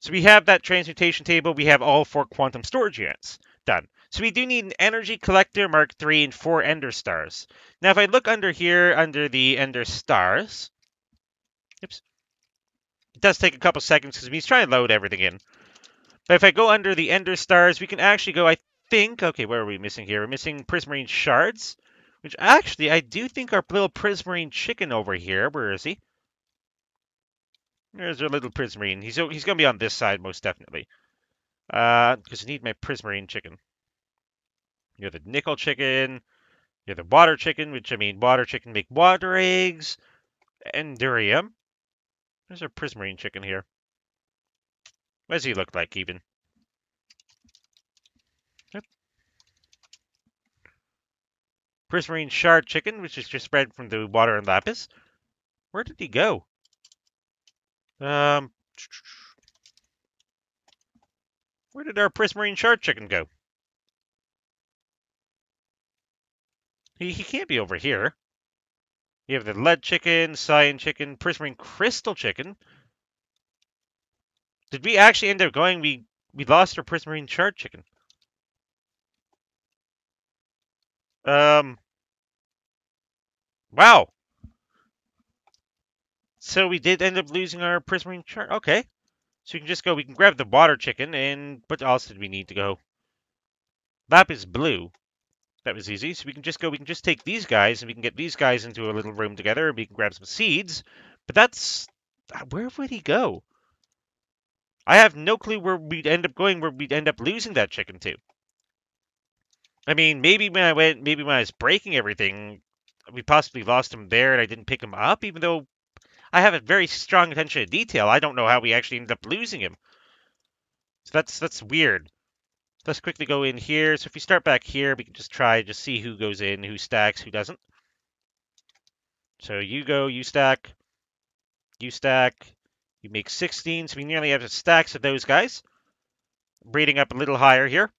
So we have that transmutation table, we have all 4 quantum storage units done. So we do need an energy collector Mark III and 4 ender stars. Now if I look under here, under the ender stars, oops, it does take a couple seconds because he's trying to load everything in. But if I go under the ender stars, we can actually go, I think, okay, where are we missing here? We're missing prismarine shards, which actually, I do think our little prismarine chicken over here, where is he? There's our little prismarine. He's going to be on this side, most definitely. Because I need my prismarine chicken. You're the nickel chicken. You're the water chicken, which, I mean, water chicken make water eggs. Endurium. There's our prismarine chicken here. What does he look like, even? Yep. Prismarine shard chicken, which is just spread from the water and lapis. Where did he go? Where did our prismarine shard chicken go? He can't be over here. You have the lead chicken, cyan chicken, prismarine crystal chicken. Did we actually end up going? We lost our prismarine shard chicken. Wow. So we did end up losing our prismarine chart. Okay. So we can just go, we can grab the water chicken, and what else did we need to go? Lapis blue. That was easy. So we can just go, we can just take these guys, and we can get these guys into a little room together, and we can grab some seeds. But that's, where would he go? I have no clue where we'd end up going, where we'd end up losing that chicken to. I mean, maybe when I was breaking everything, we possibly lost him there, and I didn't pick him up, even though I have a very strong attention to detail. I don't know how we actually ended up losing him. So that's weird. Let's quickly go in here. So if we start back here, we can just see who goes in, who stacks, who doesn't. So you go, you stack, you stack. You make 16, so we nearly have stacks of those guys. Breeding up a little higher here.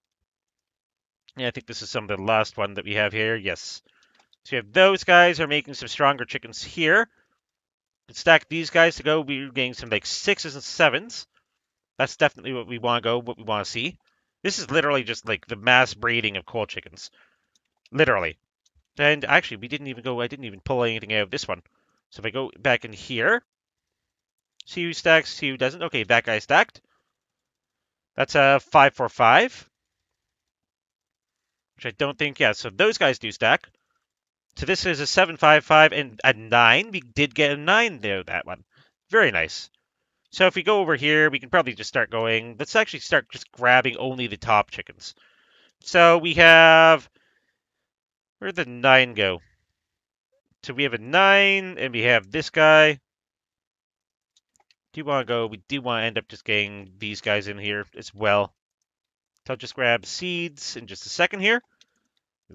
Yeah, I think this is some of the last one that we have here. Yes. So we have those guys are making some stronger chickens here. Stack these guys to go. We're getting some like 6s and 7s. That's definitely what we want to go, what we want to see. This is literally just like the mass breeding of coal chickens. Literally. And actually, we didn't even go, I didn't even pull anything out of this one. So if I go back in here, see who stacks, see who doesn't. Okay, that guy stacked. That's a 545. Which I don't think, yeah, so those guys do stack. So this is a 755 and a 9. We did get a 9 there, that one. Very nice. So if we go over here, we can probably just start going. Let's actually start just grabbing only the top chickens. So we have, where'd the 9 go? So we have a 9, and we have this guy. Do you want to go? We do want to end up just getting these guys in here as well. So I'll just grab seeds in just a second here.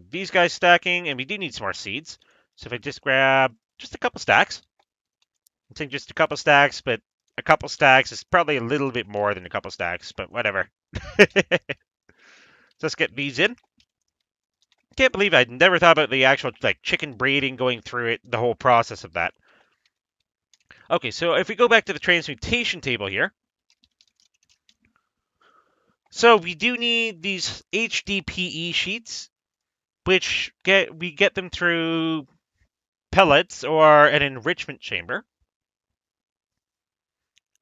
These guys stacking, and we do need some more seeds. So if I just grab just a couple stacks. I'm saying just a couple stacks, but a couple stacks is probably a little bit more than a couple stacks, but whatever. Let's get these in. Can't believe I'd never thought about the actual like chicken breeding, going through it, the whole process of that. Okay, so if we go back to the transmutation table here. So we do need these HDPE sheets, which we get them through pellets or an enrichment chamber.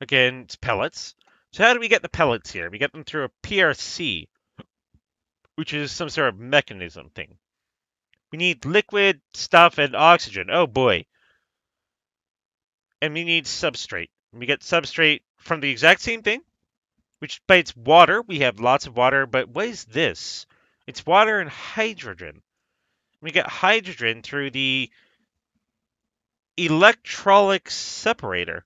Again, it's pellets. So how do we get the pellets here? We get them through a PRC, which is some sort of mechanism thing. We need liquid, stuff, and oxygen. Oh boy. And we need substrate. We get substrate from the exact same thing, which by its water. We have lots of water, but what is this? It's water and hydrogen. We get hydrogen through the electrolytic separator,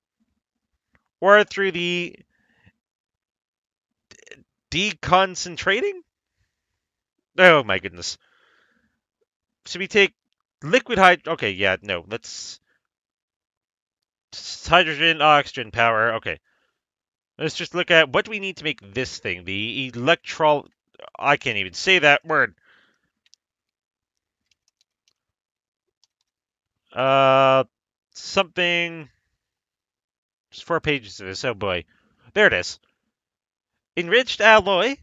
or through the deconcentrating? Oh my goodness. So we take liquid hydrogen. Okay, yeah, no. Let's hydrogen, oxygen power. Okay. Let's just look at what do we need to make this thing. The electro... I can't even say that word. Something... There's 4 pages of this. Oh boy. There it is. Enriched alloy,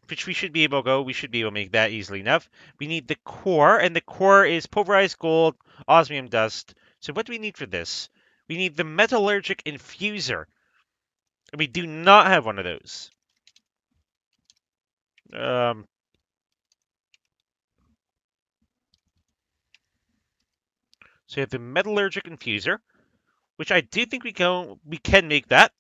which we should be able to go. We should be able to make that easily enough. We need the core, and the core is pulverized gold, osmium dust. So what do we need for this? We need the metallurgic infuser. And we do not have one of those. So we have the metallurgic infuser, which I do think we can make that.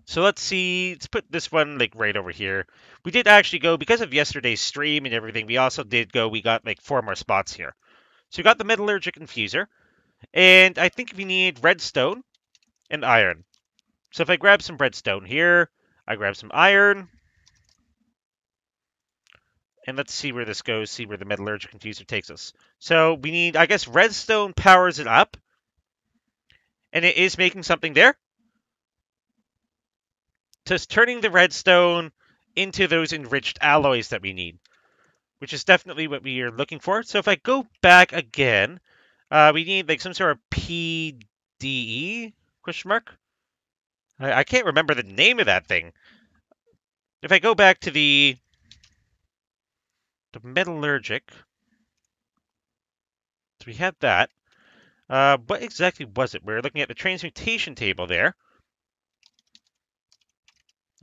So let's see. Let's put this one like right over here. We did actually go, because of yesterday's stream and everything, we also did go, we got like 4 more spots here. So we got the metallurgic infuser, and I think we need redstone and iron. So if I grab some redstone here, I grab some iron, and let's see where this goes, see where the metallurgic infuser takes us. So we need, I guess redstone powers it up, and it is making something there. So it's turning the redstone into those enriched alloys that we need, which is definitely what we are looking for. So if I go back again, we need like some sort of PDE question mark. I can't remember the name of that thing. If I go back to the metallurgic, so we have that. What exactly was it? We're looking at the transmutation table there.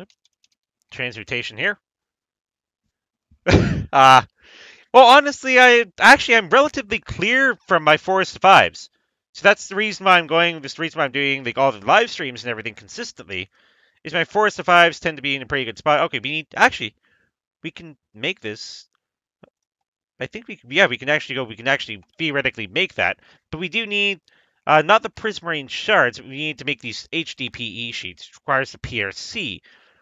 Oop, transmutation here. uh, well, honestly, I'm relatively clear from my 4s to 5s. So that's the reason why I'm going, this reason why I'm doing like all the live streams and everything consistently, is my 4s to 5s tend to be in a pretty good spot. Okay, we can make this. I think yeah, we can actually theoretically make that, but we do need, not the prismarine shards, we need to make these HDPE sheets, which requires the PRC,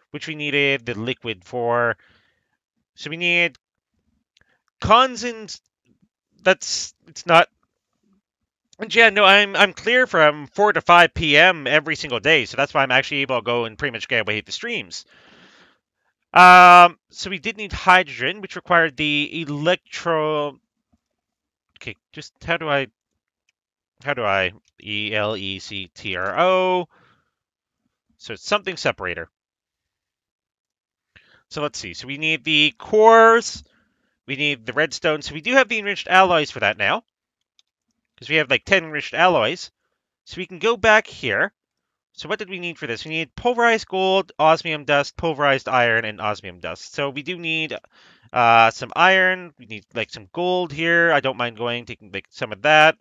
which we needed the liquid for. So we need consins, it's not, and yeah, no, I'm clear from 4 to 5 p.m. every single day, so that's why I'm actually able to go and pretty much get away with the streams. So we did need hydrogen, which required the electro. Okay, just how do I ELECTRO? So it's something separator. So let's see. So we need the cores. We need the redstone. So we do have the enriched alloys for that now, because we have like 10 enriched alloys. So we can go back here. So what did we need for this? We need pulverized gold, osmium dust, pulverized iron, and osmium dust. So we do need some iron. We need like some gold here. I don't mind taking like some of that.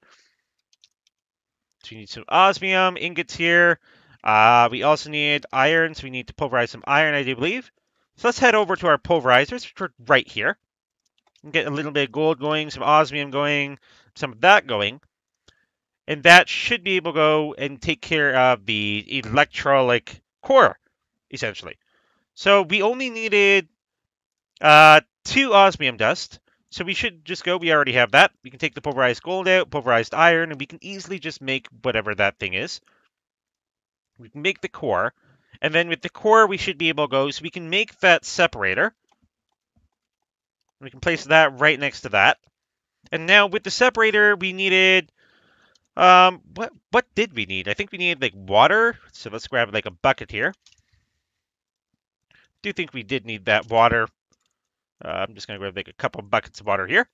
So we need some osmium ingots here. We also need iron, so we need to pulverize some iron, I do believe. So let's head over to our pulverizers, which are right here. And get a little bit of gold going, some osmium going, some of that going. And that should be able to go and take care of the electrolytic core, essentially. So we only needed 2 osmium dust. So we should just go, we already have that. We can take the pulverized gold out, pulverized iron, and we can easily just make whatever that thing is. We can make the core, and then with the core, we should be able to go, so we can make that separator. We can place that right next to that. And now with the separator, we needed, what did we need? I think we needed like water. So let's grab like a bucket here. Do think we did need that water. I'm just gonna grab like a couple buckets of water here.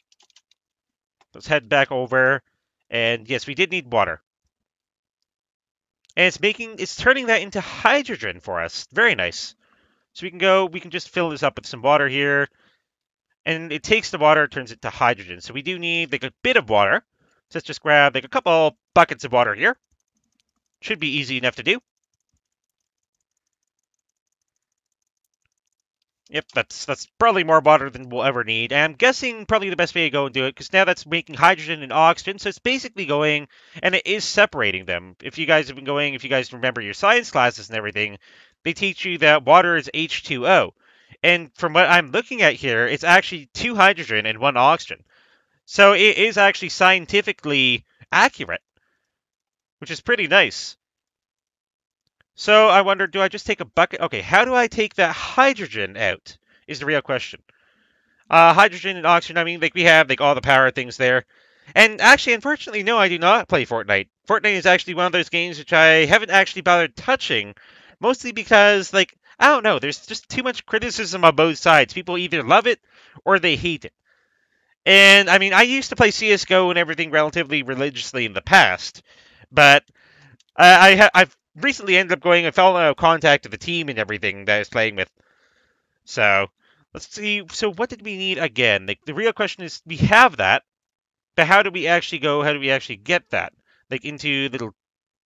Let's head back over, and yes, we did need water. And it's turning that into hydrogen for us. Very nice. So we can just fill this up with some water here. And it takes the water, turns it to hydrogen. So we do need like a bit of water. So let's just grab like a couple buckets of water here. Should be easy enough to do. Yep, that's probably more water than we'll ever need. And I'm guessing probably the best way to go and do it, because now that's making hydrogen and oxygen, so it's basically going, and it is separating them. If you guys remember your science classes and everything, they teach you that water is H2O. And from what I'm looking at here, it's actually 2 hydrogen and 1 oxygen. So it is actually scientifically accurate, which is pretty nice. So I wonder, do I just take a bucket? Okay, how do I take that hydrogen out is the real question. Hydrogen and oxygen, I mean, like we have like all the power things there. And actually, unfortunately, no, I do not play Fortnite. Fortnite is actually one of those games which I haven't actually bothered touching, mostly because, like, I don't know, there's just too much criticism on both sides. People either love it or they hate it. And I mean, I used to play CS:GO and everything relatively religiously in the past, but I've recently ended up going and fell out of contact with the team and everything that I was playing with. So let's see. So what did we need again? Like the real question is, we have that, but how do we actually go? How do we actually get that? Like into little,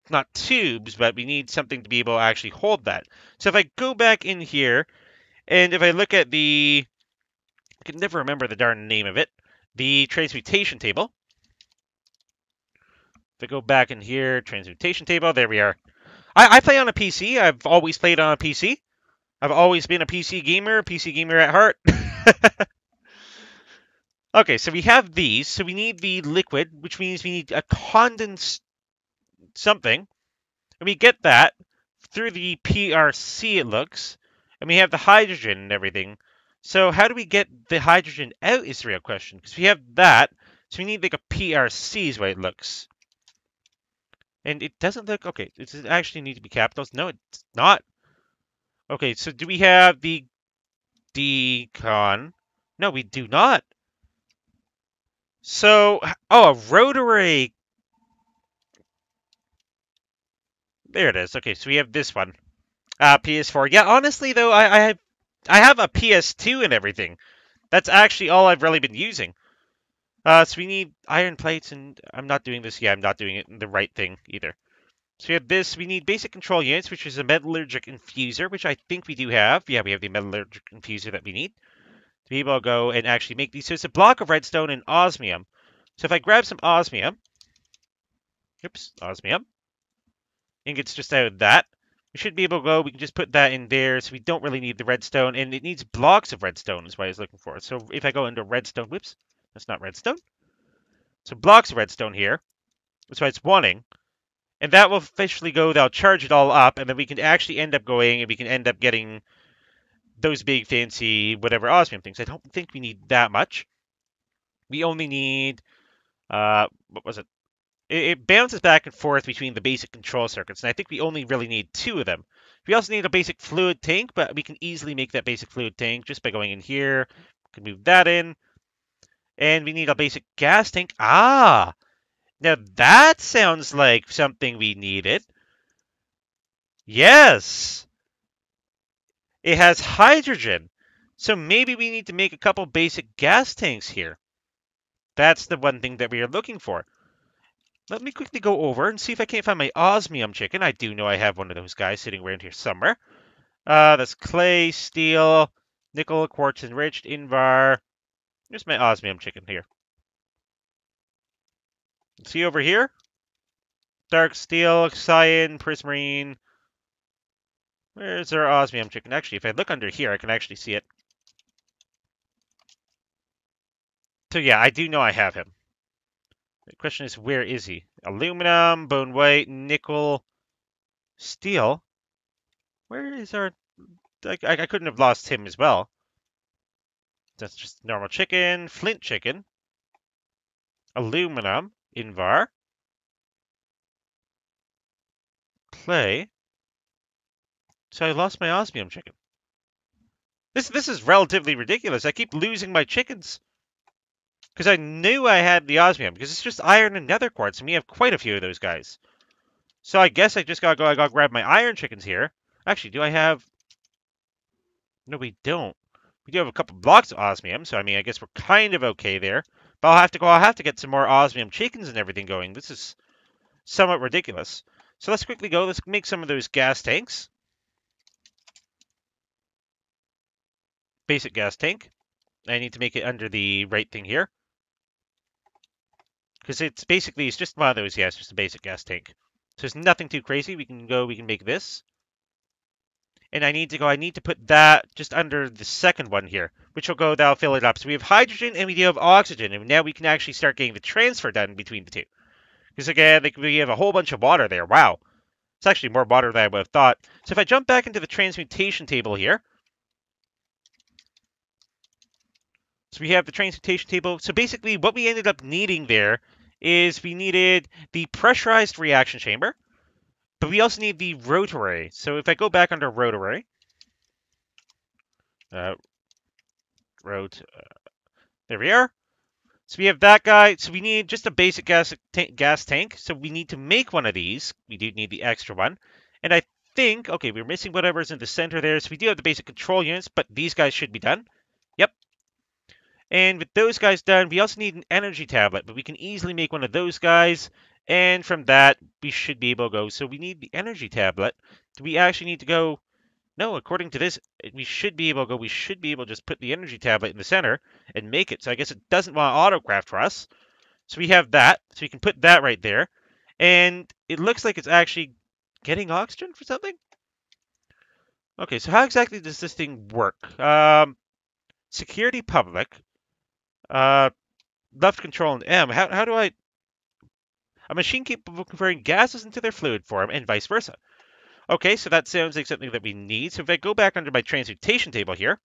not tubes, but we need something to be able to actually hold that. So if I go back in here and if I look at I can never remember the darn name of it, the transmutation table. If I go back in here, transmutation table, there we are. I play on a PC. I've always played on a PC. I've always been a PC gamer at heart. Okay, so we have these. So we need the liquid, which means we need a condensed something. And we get that through the PRC, it looks. And we have the hydrogen and everything. So how do we get the hydrogen out is the real question. Because we have that. So we need like a PRC is what it looks. And it doesn't look... Okay, does it actually need to be capitals? No, it's not. Okay, so do we have the decon? No, we do not. So, oh, a rotary. There it is. Okay, so we have this one. PS4. Yeah, honestly though, I have a PS2 and everything. That's actually all I've really been using. So we need iron plates, and I'm not doing this. Yeah, I'm not doing it in the right thing either. So we have this. We need basic control units, which is a metallurgic infuser, which I think we do have. Yeah, we have the metallurgic infuser that we need to be able to go and actually make these. So it's a block of redstone and osmium. So if I grab some osmium, oops, osmium, ingots just out of that, we should be able to go. We can just put that in there, so we don't really need the redstone, and it needs blocks of redstone is what I was looking for. So if I go into redstone, whoops, that's not redstone. So blocks of redstone here. That's why it's wanting. And that will officially go, that'll charge it all up, and then we can actually end up going, and we can end up getting those big fancy whatever osmium things. I don't think we need that much. We only need, what was it? It bounces back and forth between the basic control circuits, and I think we only really need two of them. We also need a basic fluid tank, but we can easily make that basic fluid tank just by going in here. We can move that in. And we need a basic gas tank. Ah! Now that sounds like something we needed. Yes! It has hydrogen. So maybe we need to make a couple basic gas tanks here. That's the one thing that we are looking for. Let me quickly go over and see if I can't find my osmium chicken. I do know I have one of those guys sitting around here somewhere. That's clay, steel, nickel, quartz enriched, invar. Here's my osmium chicken here. See over here? Dark steel, cyan, prismarine. Where's our osmium chicken? Actually, if I look under here, I can actually see it. So yeah, I do know I have him. The question is, where is he? Aluminum, bone white, nickel, steel. Where is our... I couldn't have lost him as well. That's just normal chicken, flint chicken, aluminum, invar, clay. So I lost my osmium chicken. This is relatively ridiculous. I keep losing my chickens. Because I knew I had the osmium, because it's just iron and nether quartz, and we have quite a few of those guys. So I guess I just gotta go, I gotta grab my iron chickens here. Actually, do I have... No, we don't. We do have a couple blocks of osmium, so I mean, I guess we're kind of okay there. But I'll have to get some more osmium chickens and everything going. This is somewhat ridiculous. So let's quickly go, let's make some of those gas tanks. Basic gas tank. I need to make it under the right thing here. Because it's just one of those, yeah, it's just a basic gas tank. So it's nothing too crazy. We can make this. And I need to put that just under the second one here, which will go, that'll fill it up. So we have hydrogen and we do have oxygen, and now we can actually start getting the transfer done between the two. Because again, we have a whole bunch of water there. Wow. It's actually more water than I would have thought. So if I jump back into the transmutation table here, so we have the transmutation table. So basically what we ended up needing there is we needed the pressurized reaction chamber, but we also need the rotary. So if I go back under rotary, there we are. So we have that guy. So we need just a basic gas tank. So we need to make one of these. We do need the extra one. And I think, okay, we're missing whatever's in the center there. So we do have the basic control units, but these guys should be done. Yep. And with those guys done, we also need an energy tablet, but we can easily make one of those guys. And from that, we should be able to go. So we need the energy tablet. Do we actually need to go? No, according to this, we should be able to go. We should be able to just put the energy tablet in the center and make it. So I guess it doesn't want to autocraft for us. So we have that. So we can put that right there. And it looks like it's actually getting oxygen for something. Okay, so how exactly does this thing work? Security public. Left control and M. How do I... A machine capable of converting gases into their fluid form and vice versa. Okay, so that sounds like something that we need. So if I go back under my transmutation table here,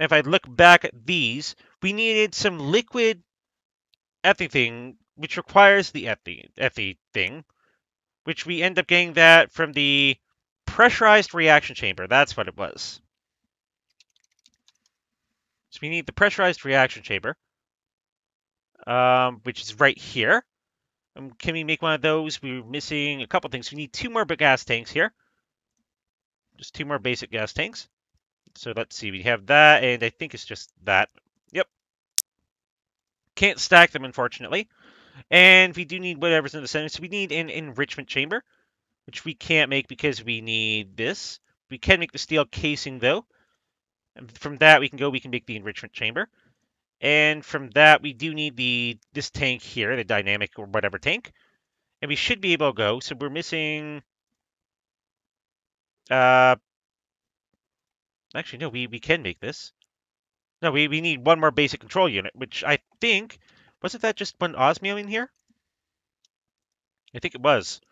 if I look back at these, we needed some liquid ethy thing, which requires the ethy thing, which we end up getting that from the pressurized reaction chamber. That's what it was. So we need the pressurized reaction chamber, which is right here. Can we make one of those? We're missing a couple things. We need 2 more gas tanks here. Just 2 more basic gas tanks. So let's see. We have that, and I think it's just that. Yep. Can't stack them, unfortunately. And we do need whatever's in the center. So we need an enrichment chamber, which we can't make because we need this. We can make the steel casing, though. And from that, we can make the enrichment chamber. And from that, we do need this tank here, the dynamic or whatever tank. And we should be able to go. So we're missing... Actually, no, we can make this. No, we need 1 more basic control unit, which I think... Wasn't that just 1 osmium in here? I think it was.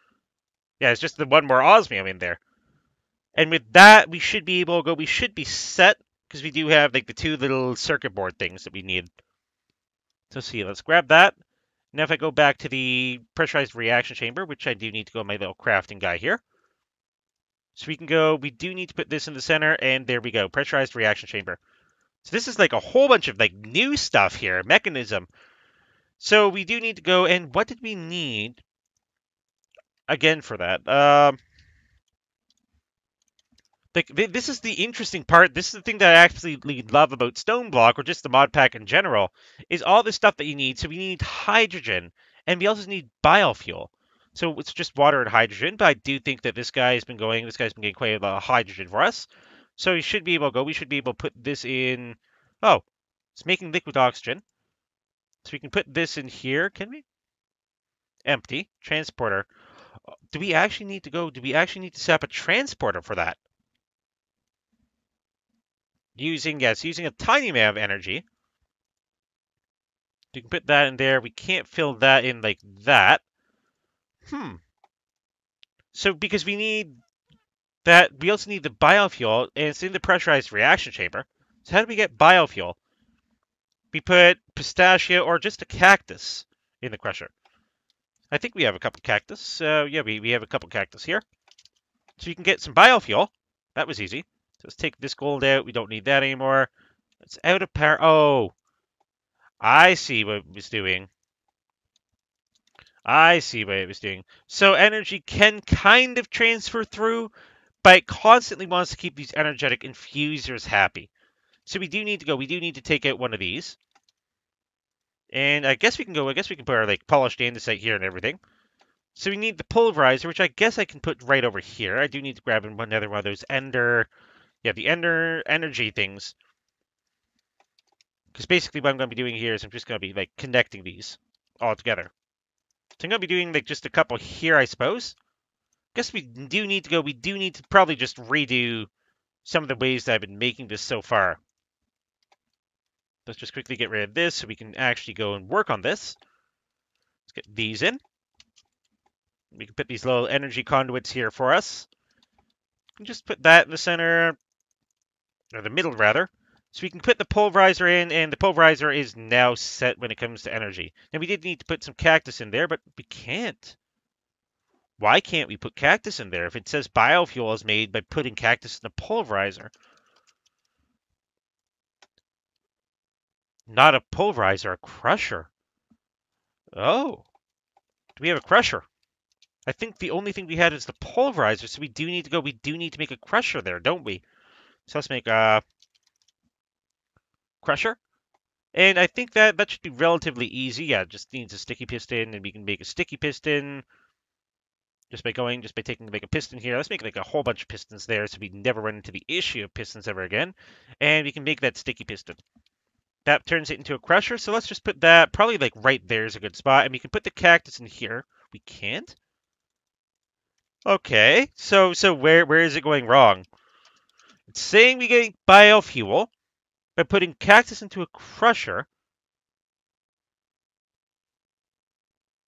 Yeah, it's just the 1 more osmium in there. And with that, we should be able to go. We should be set, because we do have like the 2 little circuit board things that we need. So see, let's grab that. Now if I go back to the pressurized reaction chamber, which I do need to go my little crafting guy here. So we can go, we do need to put this in the center, and there we go, pressurized reaction chamber. So this is like a whole bunch of like new stuff here, mechanism. So we do need to go, and what did we need again for that? Like, this is the interesting part. This is the thing that I actually love about Stoneblock, or just the mod pack in general, is all the stuff that you need. So we need hydrogen, and we also need biofuel. So it's just water and hydrogen, but I do think that this guy's been getting quite a lot of hydrogen for us. So we should be able to go. We should be able to put this in. Oh, it's making liquid oxygen. So we can put this in here, can we? Empty. Transporter. Do we actually need to go? Do we actually need to set up a transporter for that? Using a tiny amount of energy. You can put that in there. We can't fill that in like that. So because we need that, we also need the biofuel, and it's in the pressurized reaction chamber. So how do we get biofuel? We put pistachio or just a cactus in the crusher. I think we have a couple cactus. So yeah, we have a couple cactus here. So you can get some biofuel. That was easy. So let's take this gold out. We don't need that anymore. It's out of power. Oh, I see what it was doing. I see what it was doing. So energy can kind of transfer through, but it constantly wants to keep these energetic infusers happy. So we do need to go. We do need to take out one of these. And I guess we can go. I guess we can put our like polished andesite here and everything. So we need the pulverizer, which I guess I can put right over here. I do need to grab another one of those the ender energy things. Because basically what I'm going to be doing here is I'm just going to be like connecting these all together. So I'm going to be doing like just a couple here, I suppose. Guess we do need to go. We do need to probably just redo some of the ways that I've been making this so far. Let's just quickly get rid of this so we can actually go and work on this. Let's get these in. We can put these little energy conduits here for us. And just put that in the center, or the middle rather. So we can put the pulverizer in, and the pulverizer is now set when it comes to energy. Now we did need to put some cactus in there, but we can't. Why can't we put cactus in there if it says biofuel is made by putting cactus in the pulverizer? Not a pulverizer, a crusher. Oh. Do we have a crusher? I think the only thing we had is the pulverizer, so we do need to go. We do need to make a crusher there, don't we? So let's make a crusher. And I think that should be relatively easy. Yeah, just needs a sticky piston, and we can make a sticky piston just by taking like a piston here. Let's make like a whole bunch of pistons there so we never run into the issue of pistons ever again. And we can make that sticky piston. That turns it into a crusher, so let's just put that probably like right there is a good spot. And we can put the cactus in here. We can't? Okay, so where is it going wrong? It's saying we get biofuel by putting cactus into a crusher.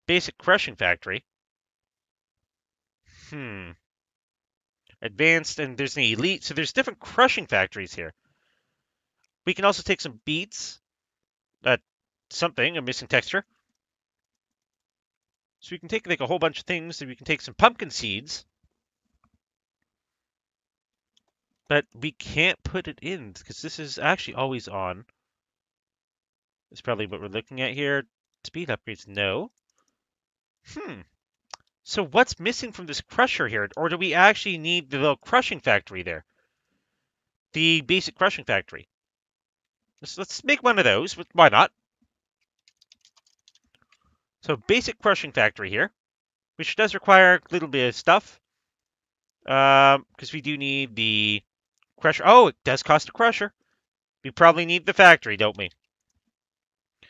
Basic crushing factory. Advanced, and there's an elite, so there's different crushing factories here. We can also take some beets. Something, a missing texture. So we can take like a whole bunch of things. So we can take some pumpkin seeds. But we can't put it in because this is actually always on. That's probably what we're looking at here. Speed upgrades, no. So what's missing from this crusher here? Or do we actually need the little crushing factory there? The basic crushing factory. Let's make one of those. Why not? So basic crushing factory here, which does require a little bit of stuff. Because we do need the crusher. Oh, it does cost a crusher. We probably need the factory, don't we?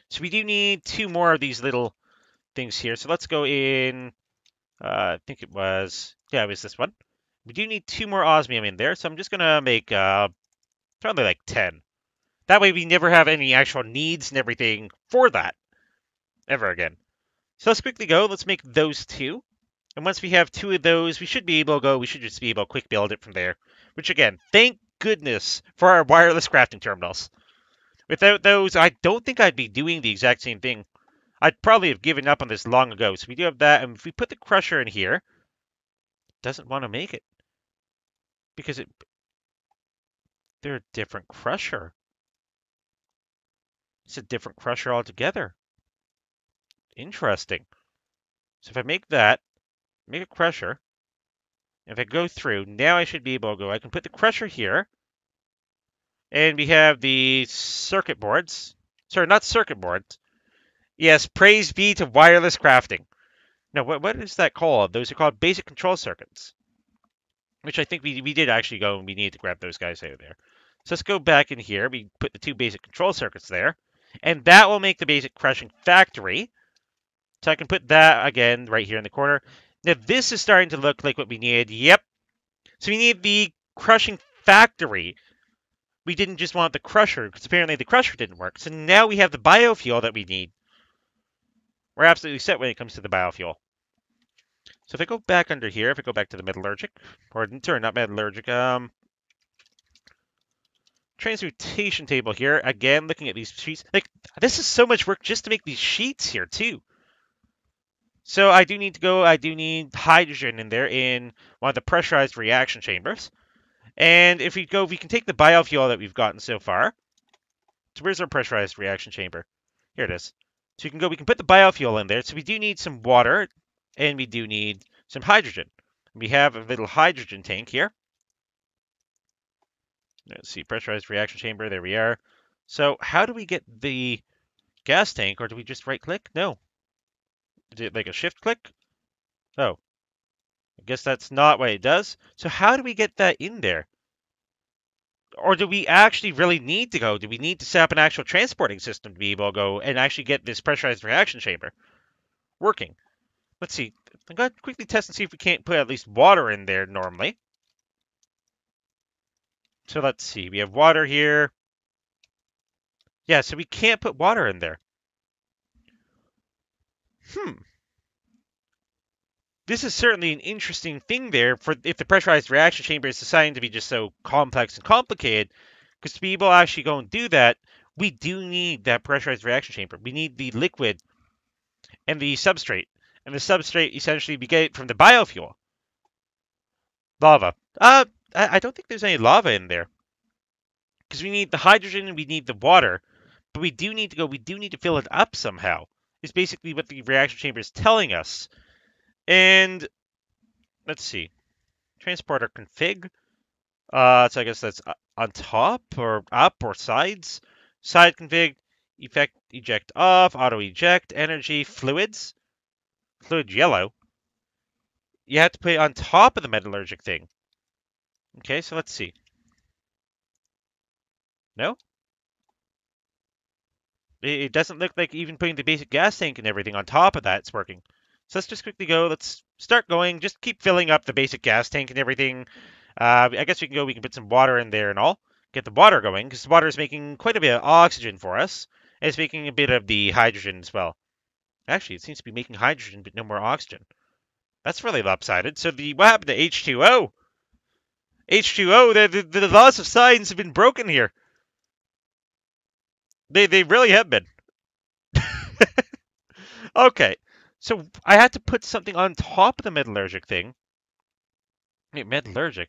So we do need two more of these little things here. So let's go in. I think it was. Yeah, it was this one. We do need two more osmium in there. So I'm just going to make probably like 10. That way we never have any actual needs and everything for that ever again. So let's quickly go. Let's make those two. And once we have two of those, we should be able to go. We should just be able to quick build it from there. Which again, thank goodness for our wireless crafting terminals. Without those, I don't think I'd be doing the exact same thing. I'd probably have given up on this long ago. So we do have that. And if we put the crusher in here, it doesn't want to make it. Because they're a different crusher. It's a different crusher altogether. Interesting. So if I make that, make a crusher, if I go through, now I should be able to go. I can put the crusher here, and we have the circuit boards. Sorry, not circuit boards. Yes, praise be to wireless crafting. Now, what is that called? Those are called basic control circuits, which I think we did actually go and we need to grab those guys out of there. So let's go back in here. We put the two basic control circuits there, and that will make the basic crushing factory. So I can put that again right here in the corner. Now this is starting to look like what we need. Yep. So we need the crushing factory. We didn't just want the crusher, because apparently the crusher didn't work. So now we have the biofuel that we need. We're absolutely set when it comes to the biofuel. So if I go back under here, if I go back to the metallurgic, or sorry, not metallurgic, transmutation table here, again, looking at these sheets. Like, this is so much work just to make these sheets here, too. So I do need hydrogen in there in one of the pressurized reaction chambers. And if we can take the biofuel that we've gotten so far. So where's our pressurized reaction chamber? Here it is. So we can put the biofuel in there. So we do need some water, and we do need some hydrogen. We have a little hydrogen tank here. Let's see, pressurized reaction chamber, there we are. So how do we get the gas tank, or do we just right click? No. Is it like a shift click? Oh. I guess that's not what it does. So how do we get that in there? Or do we actually really need to go? Do we need to set up an actual transporting system to be able to go and actually get this pressurized reaction chamber working? Let's see. I'm going to quickly test and see if we can't put at least water in there normally. So let's see. We have water here. Yeah, so we can't put water in there. This is certainly an interesting thing there for if the pressurized reaction chamber is designed to be just so complex and complicated. Because to be able to actually go and do that, we do need that pressurized reaction chamber. We need the liquid and the substrate. And the substrate, essentially, we get it from the biofuel. Lava. I don't think there's any lava in there. Because we need the hydrogen and we need the water. But we do need to fill it up somehow. Is basically what the reaction chamber is telling us. And let's see. Transporter config. So I guess that's on top or up or sides. Side config. Effect eject off. Auto eject. Energy. Fluids. Fluid yellow. You have to put it on top of the metallurgic thing. Okay, so let's see. No? It doesn't look like even putting the basic gas tank and everything on top of that's working. So let's just quickly go. Let's start going. Just keep filling up the basic gas tank and everything. I guess we can go. We can put some water in there and all. Get the water going, because the water is making quite a bit of oxygen for us. And it's making a bit of the hydrogen as well. Actually, it seems to be making hydrogen, but no more oxygen. That's really lopsided. So what happened to H2O? H2O, the laws of science have been broken here. They really have been. Okay, so I had to put something on top of the metallurgic thing. Wait, metallurgic?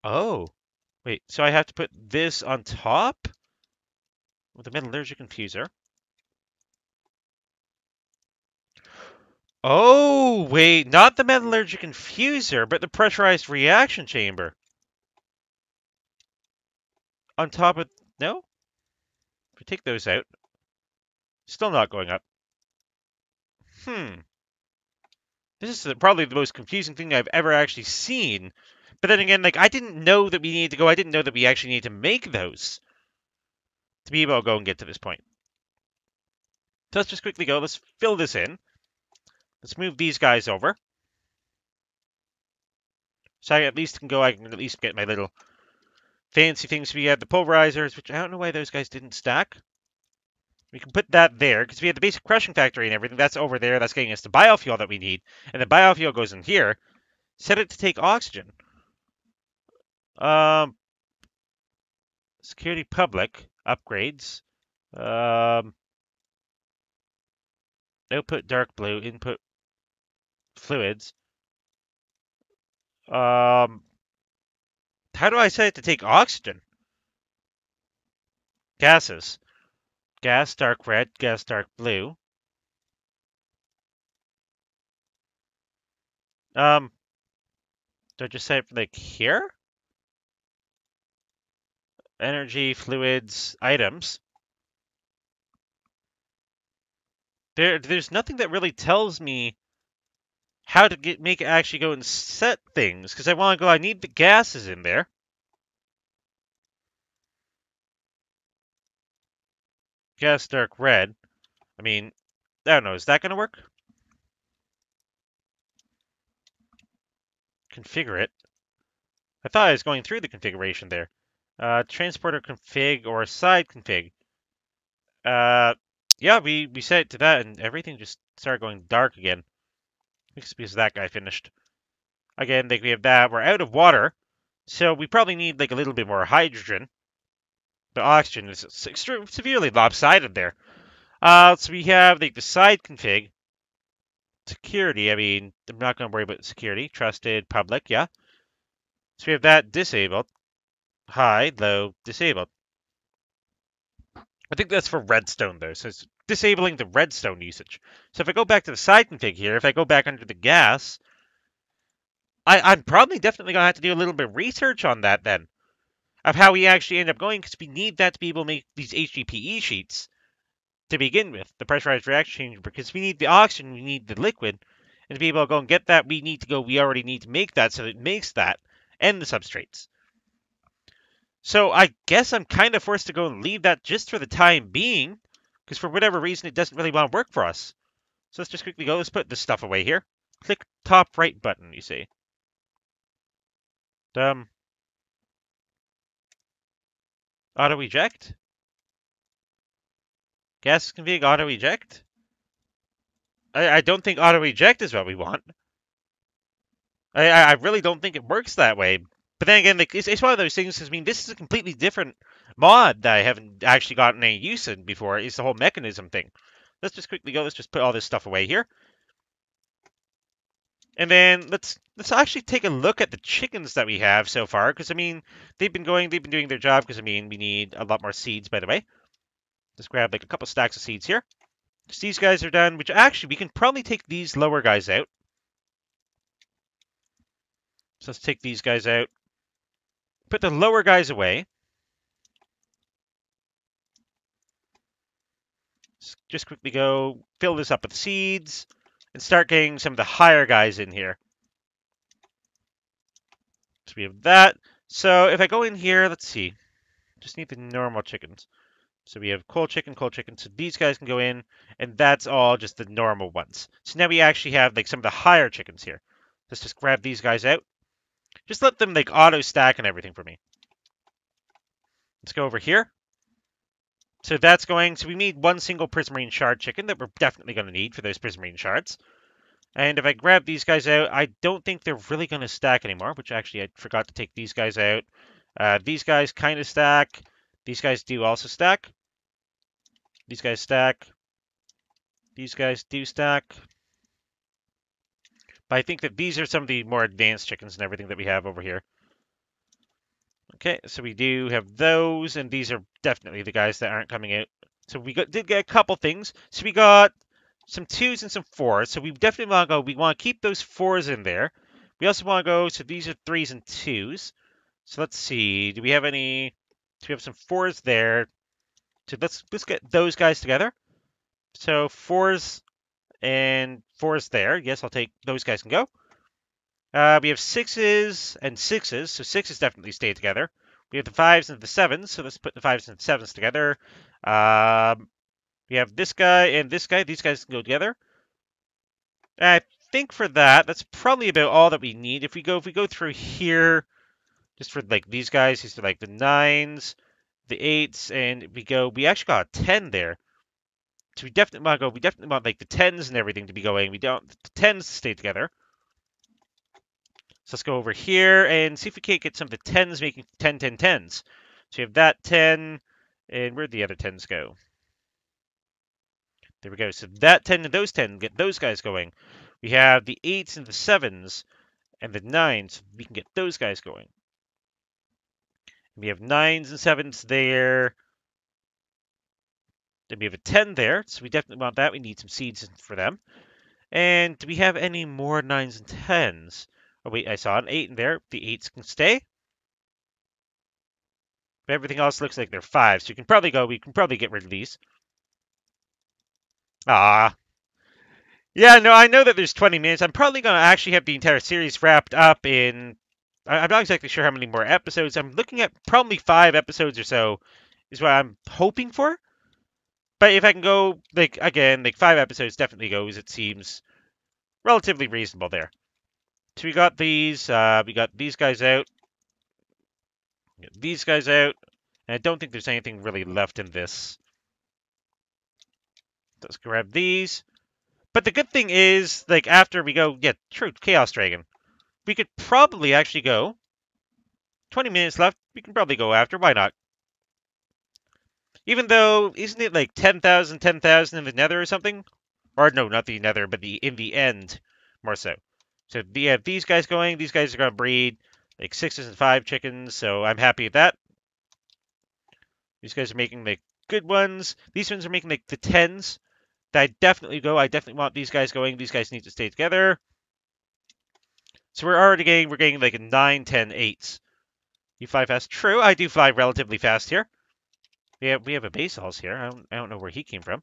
Oh. Wait, so I have to put this on top? With the metallurgic infuser. Oh, wait, not the metallurgic infuser, but the pressurized reaction chamber. On top of... No? If we take those out, still not going up. Hmm. This is probably the most confusing thing I've ever actually seen. But then again, like, I didn't know that we needed to go. I didn't know that we actually need to make those to be able to go and get to this point. So let's just quickly go. Let's fill this in. Let's move these guys over. So I at least can go. I can at least get my little fancy things. We have the pulverizers, which I don't know why those guys didn't stack. We can put that there, because we have the basic crushing factory and everything. That's over there. That's getting us the biofuel that we need. And the biofuel goes in here. Set it to take oxygen. Um, Security public. Upgrades. Um, Output dark blue. Input fluids. Um, how do I set it to take oxygen? Gases. Gas dark red. Gas dark blue. Do I just set it like here? Energy, fluids, items. There's nothing that really tells me how to make it actually go and set things, because I want to go. I need the gases in there. Gas dark red. I mean, I don't know. Is that going to work? Configure it. I thought I was going through the configuration there. Transporter config or side config. Yeah, we set it to that, and everything just started going dark again. Because that guy finished. Again, like we have that. We're out of water, so we probably need like a little bit more hydrogen. The oxygen is severely lopsided there. So we have like the side config. Security, I mean, I'm not going to worry about security. Trusted, public, yeah. So we have that disabled. High, low, disabled. I think that's for redstone, though. So it's disabling the redstone usage. So if I go back to the side config here, if I go back under the gas, I'm probably definitely going to have to do a little bit of research on that then, of how we actually end up going, because we need that to be able to make these HDPE sheets to begin with, the pressurized reaction chamber, because we need the oxygen, we need the liquid, and to be able to go and get that, we already need to make that, so it makes that, and the substrates. So I guess I'm kind of forced to go and leave that just for the time being, because for whatever reason, it doesn't really want to work for us. So let's just quickly go, let's put this stuff away here. Click top right button, you see. Auto eject. Gas config auto eject. I don't think auto eject is what we want. I really don't think it works that way. But then again, like, it's one of those things. I mean, this is a completely different mod that I haven't actually gotten any use in before. It's the whole mechanism thing. Let's just quickly go. Let's just put all this stuff away here, and then let's actually take a look at the chickens that we have so far. Because I mean, they've been doing their job. Because I mean, we need a lot more seeds, by the way. Let's grab like a couple stacks of seeds here. So these guys are done. Which actually, we can probably take these lower guys out. So let's take these guys out. Put the lower guys away. Just quickly go fill this up with seeds and start getting some of the higher guys in here. So we have that. So if I go in here, let's see. Just need the normal chickens. So we have coal chicken. So these guys can go in, and that's all just the normal ones. So now we actually have like some of the higher chickens here. Let's just grab these guys out. Just let them like auto stack and everything for me. Let's go over here. So that's going, so we need one single prismarine shard chicken that we're definitely going to need for those prismarine shards. And if I grab these guys out, I don't think they're really going to stack anymore, which actually I forgot to take these guys out. These guys kind of stack. These guys do also stack. These guys stack. These guys do stack. But I think that these are some of the more advanced chickens and everything that we have over here. Okay, so we do have those, and these are definitely the guys that aren't coming out. So we did get a couple things. So we got some 2s and some 4s. So we definitely want to go. We want to keep those 4s in there. We also want to go. So these are 3s and 2s. So let's see. Do we have any? Do we have some 4s there? So let's get those guys together. So 4s and 4s there. Yes, I'll take those guys can go. We have 6s and 6s. So 6s definitely stay together. We have the 5s and the 7s. So let's put the 5s and the 7s together. We have this guy and this guy. These guys can go together. I think for that, that's probably about all that we need. If we go through here, just for like these guys, these are like the 9s, the 8s, and we actually got a 10 there. So we definitely want to go. We definitely want like the 10s and everything to be going. We don't the 10s to stay together. So let's go over here and see if we can't get some of the 10s making 10, 10, 10s. So we have that 10, and where'd the other 10s go? There we go. So that 10 and those 10, get those guys going. We have the 8s and the 7s and the 9s. We can get those guys going. We have 9s and 7s there. Then we have a 10 there, so we definitely want that. We need some seeds for them. And do we have any more 9s and 10s? Oh, wait, I saw an 8 in there. The 8s can stay. But everything else looks like they're 5s, so you can probably go. We can probably get rid of these. Ah. Yeah, no, I know that there's 20 minutes. I'm probably going to actually have the entire series wrapped up in... I'm not exactly sure how many more episodes. I'm looking at probably 5 episodes or so is what I'm hoping for. But if I can go, like, again, like 5 episodes definitely goes, it seems relatively reasonable there. So we got these guys out. These guys out. And I don't think there's anything really left in this. Let's grab these. But the good thing is, like, after we go, yeah, true, Chaos Dragon. We could probably actually go. 20 minutes left. We can probably go after. Why not? Even though, isn't it like 10,000, 10,000 in the nether or something? Or no, not the nether, but in the end, more so. So we have these guys going. These guys are going to breed like 6s and 5 chickens, so I'm happy with that. These guys are making like good ones. These ones are making like the 10s. That I definitely go. I definitely want these guys going. These guys need to stay together. So we're getting like a 9, 10, 8s. You fly fast? True, I do fly relatively fast here. We have a base house here. I don't know where he came from.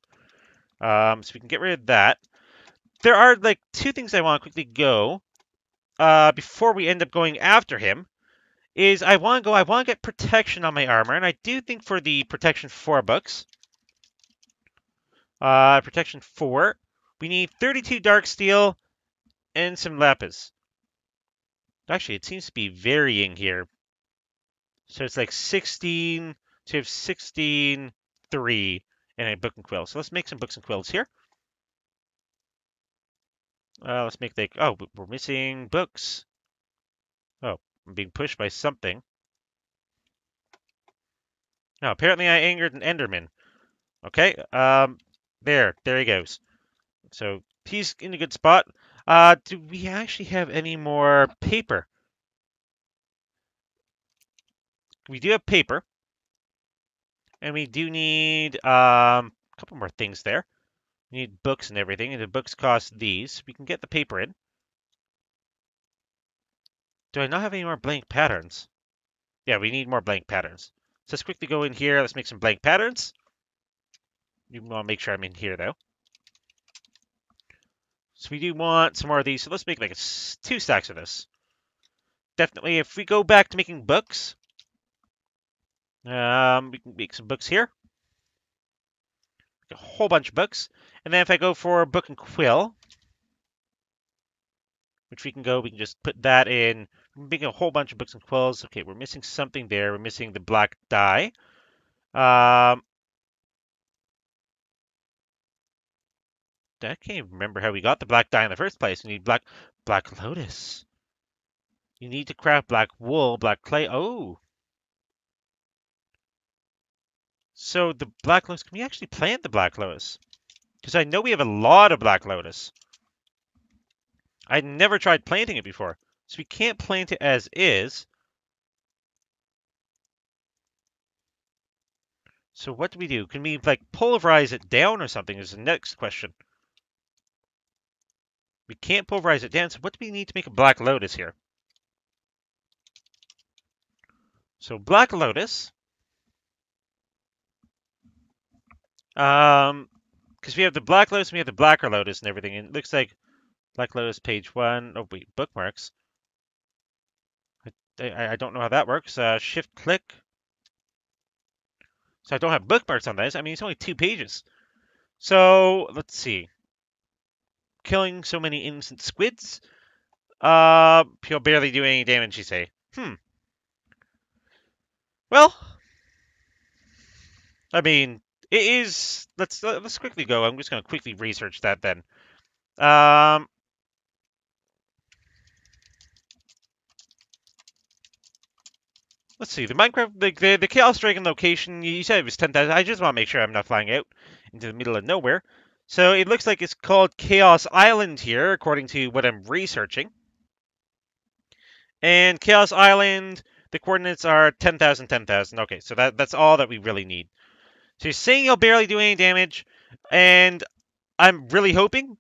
So we can get rid of that. There are like 2 things I want to quickly go. Before we end up going after him, is I want to get protection on my armor, and I do think for the protection 4 books, protection 4, we need 32 dark steel and some lapis. Actually, it seems to be varying here. So it's like 16, so you have 16, 3, and a book and quill. So let's make some books and quills here. Let's make like, oh, we're missing books. Oh, I'm being pushed by something. Oh, apparently I angered an Enderman. Okay, there he goes. So he's in a good spot. Do we actually have any more paper? We do have paper. And we do need a couple more things there. We need books and everything, and the books cost these. We can get the paper in. Do I not have any more blank patterns? Yeah, we need more blank patterns. So let's quickly go in here. Let's make some blank patterns. You want to make sure I'm in here, though. So we do want some more of these. So let's make like 2 stacks of this. Definitely, if we go back to making books, we can make some books here. A whole bunch of books. And then if I go for book and quill, which we can just put that in. Make a whole bunch of books and quills. Okay, we're missing something there. We're missing the black dye. I can't even remember how we got the black dye in the first place. We need black lotus. You need to craft black wool, black clay. Oh. So the black lotus, can we actually plant the black lotus? Because I know we have a lot of black lotus. I never tried planting it before. So we can't plant it as is. So what do we do? Can we like pulverize it down or something is the next question. We can't pulverize it down, so what do we need to make a Black Lotus here? So Black Lotus. Because we have the Black Lotus and we have the Blacker Lotus and everything. And it looks like Black Lotus page 1. Oh, wait, bookmarks. I don't know how that works. Shift click. So I don't have bookmarks on this. I mean, it's only 2 pages. So, let's see. Killing so many innocent squids. He'll barely do any damage, you say. Well, I mean, it is. Let's quickly go. I'm just gonna quickly research that then. Um, let's see. The Minecraft, the Chaos Dragon location. You said it was 10,000. I just want to make sure I'm not flying out into the middle of nowhere. So it looks like it's called Chaos Island here, according to what I'm researching. And Chaos Island, the coordinates are 10,000, 10,000. Okay, so that's all that we really need. So you're saying you'll barely do any damage, and I'm really hoping.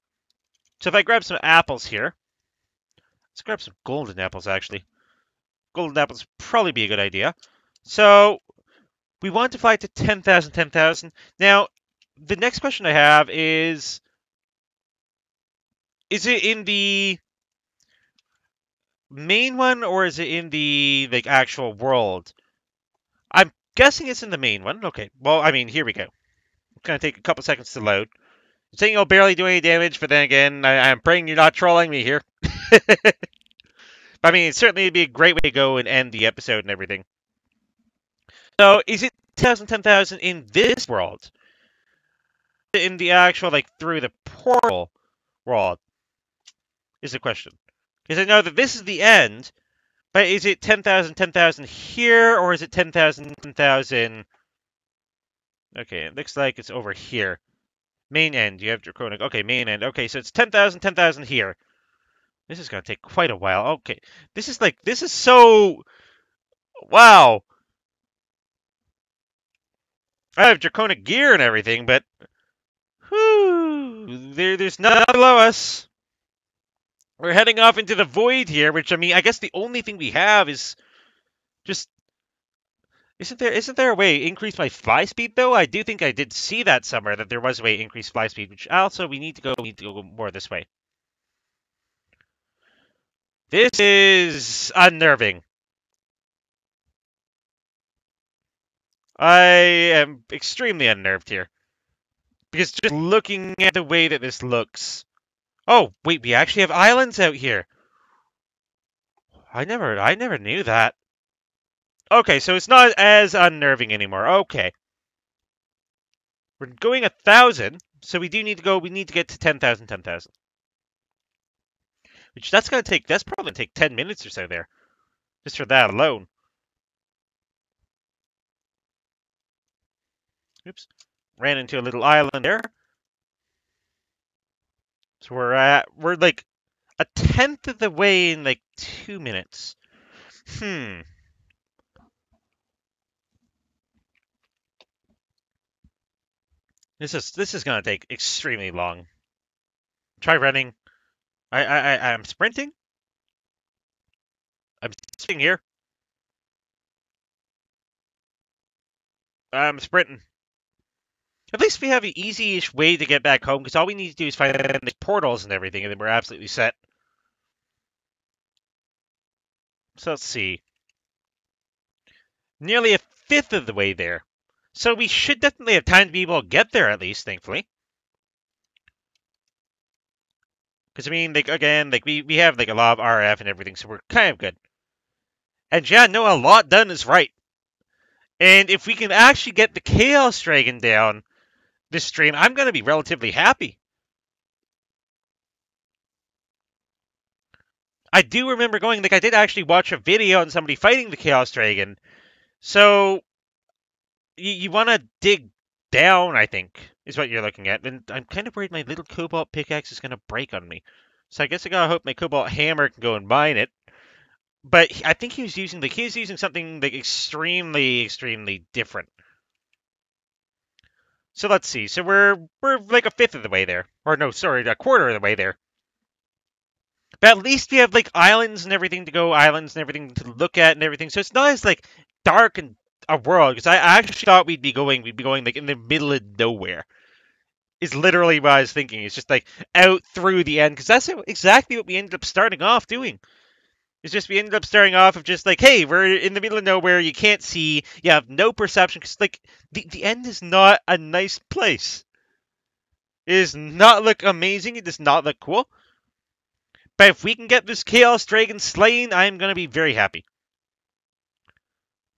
So if I grab some apples here, let's grab some golden apples, actually. Golden apples would probably be a good idea. So we want to fly to 10,000, 10,000. Now, the next question I have is it in the main one, or is it in the actual world? I'm guessing it's in the main one. Okay, well, I mean, here we go. It's going to take a couple seconds to load. You're saying you'll barely do any damage, but then again, I'm praying you're not trolling me here. I mean, certainly it'd be a great way to go and end the episode and everything. So, is it 10,000, 10,000 in this world? In the actual, through the portal world? Is the question. Because I know that this is the end, but is it 10,000, 10,000 here, or is it 10,000, 10,000? Okay, it looks like it's over here. Main end, you have Draconic. Okay, main end. Okay, so it's 10,000, 10,000 here. This is going to take quite a while. Okay, this is so... Wow. I have Draconic gear and everything, but... Whew, there's nothing below us. We're heading off into the void here, which, I mean, I guess the only thing we have is just... Isn't there a way to increase my fly speed, though? I do think I did see that somewhere, that there was a way to increase fly speed, which also we need to go more this way. This is unnerving. I am extremely unnerved here. Because just looking at the way that this looks... Oh, wait, we actually have islands out here. I never knew that. Okay, so it's not as unnerving anymore. Okay. We're going 1,000, so we need to get to 10,000, 10,000. Which that's probably gonna take 10 minutes or so there. Just for that alone. Oops. Ran into a little island there. So we're like a tenth of the way in 2 minutes. This is gonna take extremely long. Try running. I'm sprinting. I'm sitting here. I'm sprinting. At least we have an easy-ish way to get back home, because all we need to do is find the portals and everything, and then we're absolutely set. So let's see. Nearly a fifth of the way there. So we should definitely have time to be able to get there, at least, thankfully. Because, I mean, again, we have, a lot of RF and everything, so we're kind of good. And yeah, no, a lot done is right. And if we can actually get the Chaos Dragon down this stream, I'm going to be relatively happy. I do remember going, I did actually watch a video on somebody fighting the Chaos Dragon. So, you want to dig down, I think, is what you're looking at. And I'm kind of worried my little cobalt pickaxe is going to break on me. So I guess I gotta hope my cobalt hammer can go and mine it. But I think he was using something extremely, extremely different. So let's see. So we're like a fifth of the way there. Or no, sorry, a quarter of the way there. But at least we have like islands and everything to go, islands and everything to look at and everything. So it's not as like dark and a world. Because I actually thought we'd be going like in the middle of nowhere. Is literally what I was thinking. It's just like out through the end. Because that's exactly what we ended up starting off doing. It's just we ended up starting off of just like, hey, we're in the middle of nowhere. You can't see. You have no perception. Because like the end is not a nice place. It does not look amazing. It does not look cool. But if we can get this Chaos Dragon slain, I'm going to be very happy.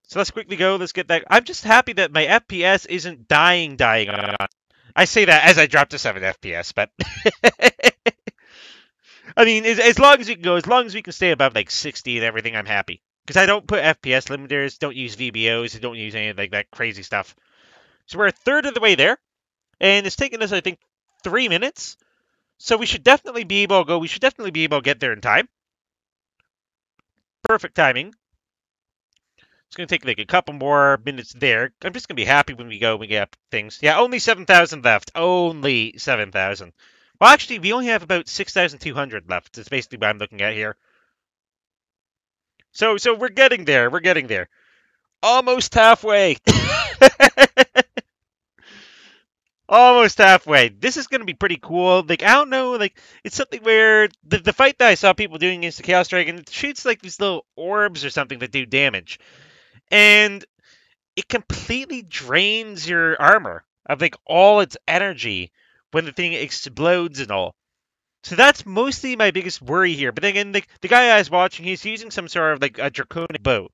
So let's quickly go. Let's get that. I'm just happy that my FPS isn't dying. I say that as I drop to 7 FPS, but I mean, as long as we can go, as long as we can stay above like 60 and everything, I'm happy. Because I don't put FPS limiters, don't use VBOs, don't use any like that crazy stuff. So we're a third of the way there, and it's taken us, I think, 3 minutes. So we should definitely be able to go. We should definitely be able to get there in time. Perfect timing. It's going to take like a couple more minutes there. I'm just going to be happy when we go and we get things. Yeah, only 7,000 left. Only 7,000. Well, actually, we only have about 6,200 left. That's basically what I'm looking at here. So we're getting there. We're getting there. Almost halfway. Almost halfway. This is going to be pretty cool. Like, I don't know, like, it's something where the fight that I saw people doing against the Chaos Dragon, it shoots like these little orbs or something that do damage. And it completely drains your armor of like all its energy when the thing explodes and all. So that's mostly my biggest worry here. But then again, the guy I was watching, he's using some sort of like a draconic bow.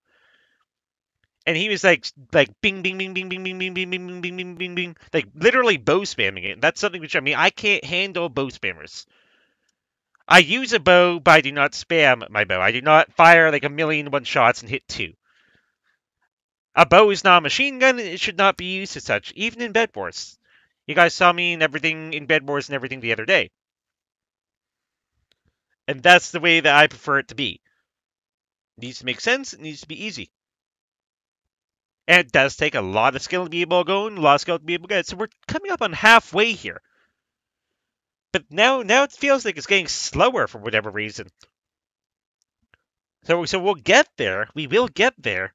And he was like bing bing bing bing bing bing bing bing bing bing bing bing bing bing, like literally bow spamming it. That's something which, I mean, I can't handle bow spammers. I use a bow, but I do not spam my bow. I do not fire like a million one shots and hit two. A bow is not a machine gun, and it should not be used as such, even in Bed Wars. You guys saw me and everything in Bed Wars and everything the other day. And that's the way that I prefer it to be. It needs to make sense, it needs to be easy. And it does take a lot of skill to be able to go and a lot of skill to be able to get it. So we're coming up on halfway here. But now it feels like it's getting slower for whatever reason. So we'll get there. We will get there.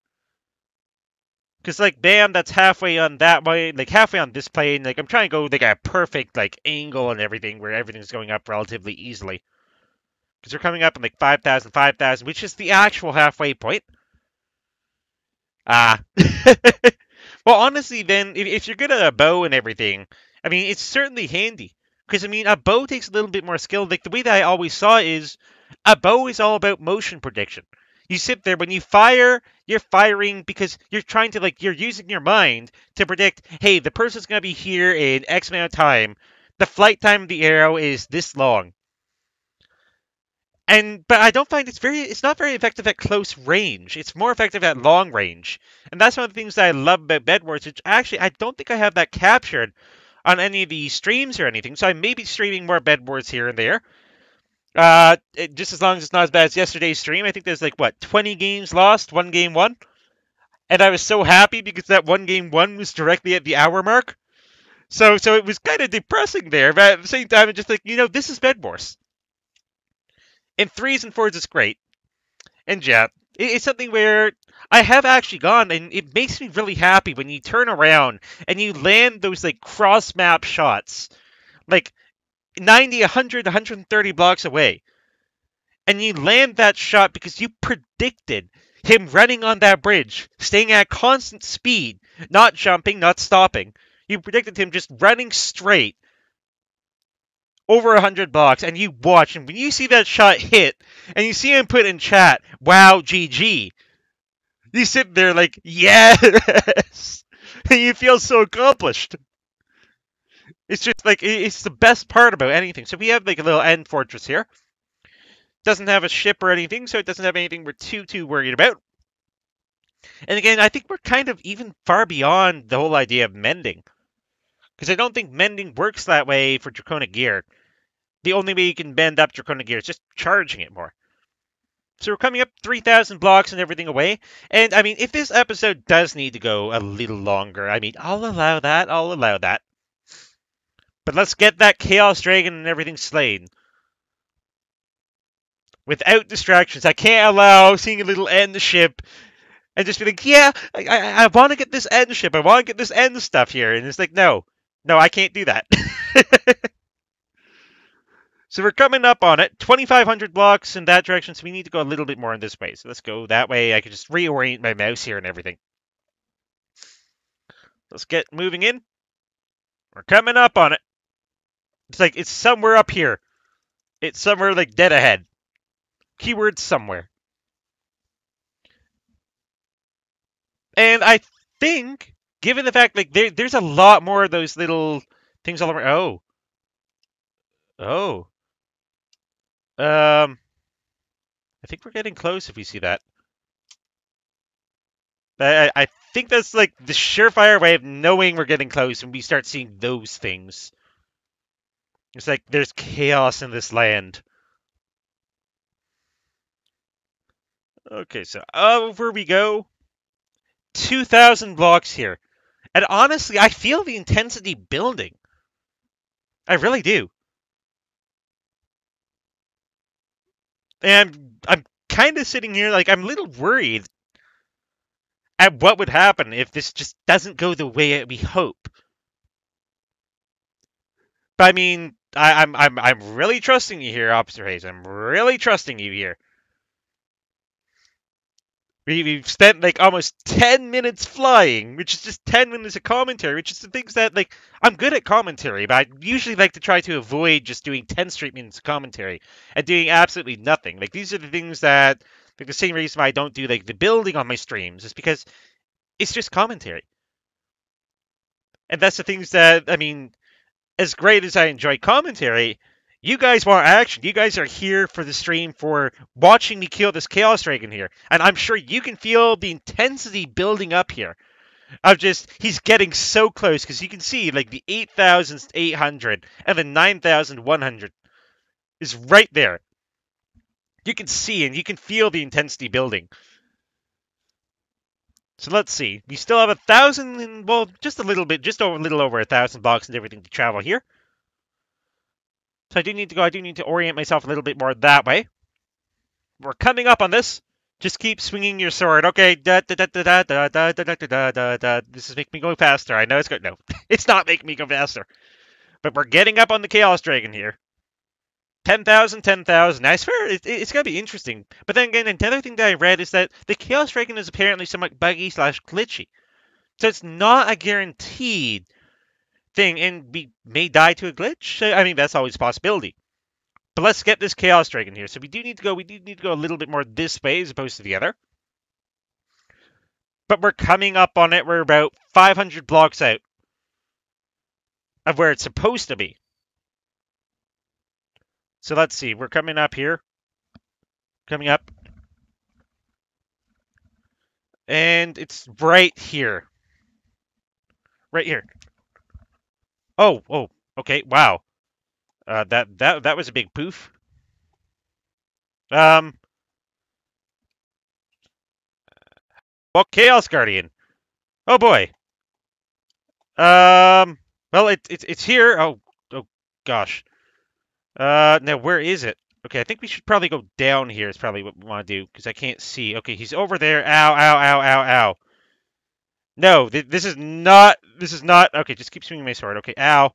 Because, like, bam, that's halfway on that way, like, halfway on this plane. Like, I'm trying to go, like, a perfect, like, angle and everything where everything's going up relatively easily. Because we're coming up in, like, 5,000, which is the actual halfway point. Ah. Well, honestly, then, if you're good at a bow and everything, I mean, it's certainly handy. Because, I mean, a bow takes a little bit more skill. Like, the way that I always saw is a bow is all about motion prediction. You sit there, when you fire, you're firing because you're trying to, like, you're using your mind to predict, hey, the person's going to be here in X amount of time. The flight time of the arrow is this long. But I don't find it's not very effective at close range. It's more effective at long range. And that's one of the things that I love about Bed Wars, which actually I don't think I have that captured on any of the streams or anything. So I may be streaming more Bed Wars here and there. Just as long as it's not as bad as yesterday's stream. I think there's like, what, 20 games lost, 1 game won? And I was so happy because that 1 game won was directly at the hour mark. So it was kind of depressing there, but at the same time, it's just like, this is Bed Wars. In 3s and 4s, it's great. And yeah, it's something where I have actually gone, and it makes me really happy when you turn around and you land those like cross map shots, like 90, 100, 130 blocks away. And you land that shot because you predicted him running on that bridge, staying at constant speed, not jumping, not stopping. You predicted him just running straight over 100 blocks, and you watch, and when you see that shot hit, and you see him put in chat, wow, GG, you sit there like, yes! And you feel so accomplished. It's just like, it's the best part about anything. So we have like a little end fortress here. Doesn't have a ship or anything, so it doesn't have anything we're too worried about. And again, I think we're kind of even far beyond the whole idea of mending. Because I don't think mending works that way for Draconic Gear. The only way you can bend up Draconic Gear is just charging it more. So we're coming up 3,000 blocks and everything away. And, I mean, if this episode does need to go a little longer, I mean, I'll allow that. But let's get that Chaos Dragon and everything slain. without distractions. I can't allow seeing a little end ship and just be like, yeah, I want to get this end ship. I want to get this end stuff here. And it's like, no, I can't do that. So we're coming up on it. 2,500 blocks in that direction, so we need to go a little bit more in this way. So let's go that way. I can just reorient my mouse here and everything. Let's get moving in. We're coming up on it. It's like, it's somewhere up here. It's somewhere like dead ahead. Keyword somewhere. And I think, given the fact like there's a lot more of those little things all over. Oh. I think we're getting close if we see that. I think that's like the surefire way of knowing we're getting close when we start seeing those things. It's like there's chaos in this land. Okay, so over we go. 2,000 blocks here. And honestly, I feel the intensity building. I really do. And I'm kind of sitting here like I'm a little worried at what would happen if this just doesn't go the way we hope. But I mean, I'm really trusting you here, Officer Hayes. I'm really trusting you here. We've spent like almost 10 minutes flying, which is just 10 minutes of commentary, which is the things that, like, I'm good at commentary, but I usually like to try to avoid just doing 10 straight minutes of commentary and doing absolutely nothing. Like, these are the things that, like, the same reason why I don't do, like, the building on my streams, is because it's just commentary. And that's the things that, I mean, as great as I enjoy commentary, you guys want action. You guys are here for the stream for watching me kill this Chaos Dragon here. And I'm sure you can feel the intensity building up here. He's getting so close because you can see like the 8,800 and the 9,100 is right there. You can see and you can feel the intensity building. So let's see. We still have 1,000, well, just a little bit, just over a little over 1,000 blocks and everything to travel here. So I do need to orient myself a little bit more that way. We're coming up on this. Just keep swinging your sword. Okay. This is making me go faster. I know it's good. No, it's not making me go faster. But we're getting up on the Chaos Dragon here. 10,000, 10,000. I swear it's going to be interesting. But then again, another thing that I read is that the Chaos Dragon is apparently somewhat buggy / glitchy. So it's not a guaranteed thing, and we may die to a glitch. I mean, that's always a possibility. But let's get this Chaos Dragon here. So we do need to go a little bit more this way as opposed to the other. But we're coming up on it. We're about 500 blocks out of where it's supposed to be. So let's see. We're coming up here. Coming up. And it's right here. Right here. Oh, okay, wow. That was a big poof. Well, Chaos Guardian. Oh boy. Well, it's here. Oh gosh. Now where is it? Okay, I think we should probably go down here. Is probably what we want to do because I can't see. Okay, he's over there. Ow, ow, ow, ow, ow. No, this is not. This is not. Okay, just keep swinging my sword. Okay, ow.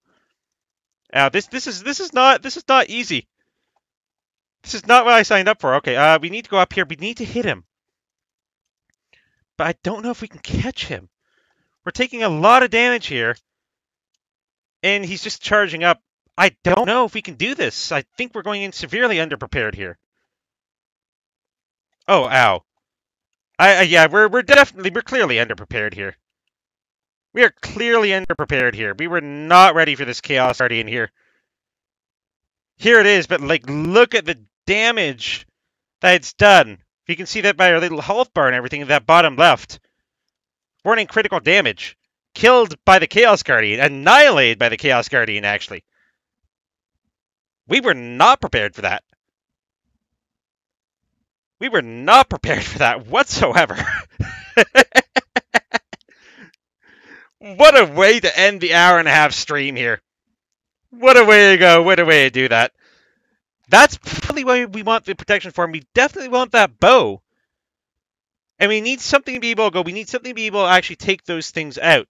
Ow, this is not easy. This is not what I signed up for. Okay, we need to go up here. We need to hit him. But I don't know if we can catch him. We're taking a lot of damage here. And he's just charging up. I don't know if we can do this. I think we're going in severely underprepared here. Oh, ow. Yeah, we're clearly underprepared here. We are clearly underprepared here. We were not ready for this Chaos Guardian here. Here it is, but like, look at the damage that it's done. You can see that by our little health bar and everything in that bottom left. Warning critical damage. Killed by the Chaos Guardian. Annihilated by the Chaos Guardian, actually. We were not prepared for that. We were not prepared for that whatsoever. What a way to end the hour-and-a-half stream here. What a way to go. What a way to do that. That's probably why we want the protection form. We definitely want that bow. And we need something to be able to go. We need something to be able to actually take those things out.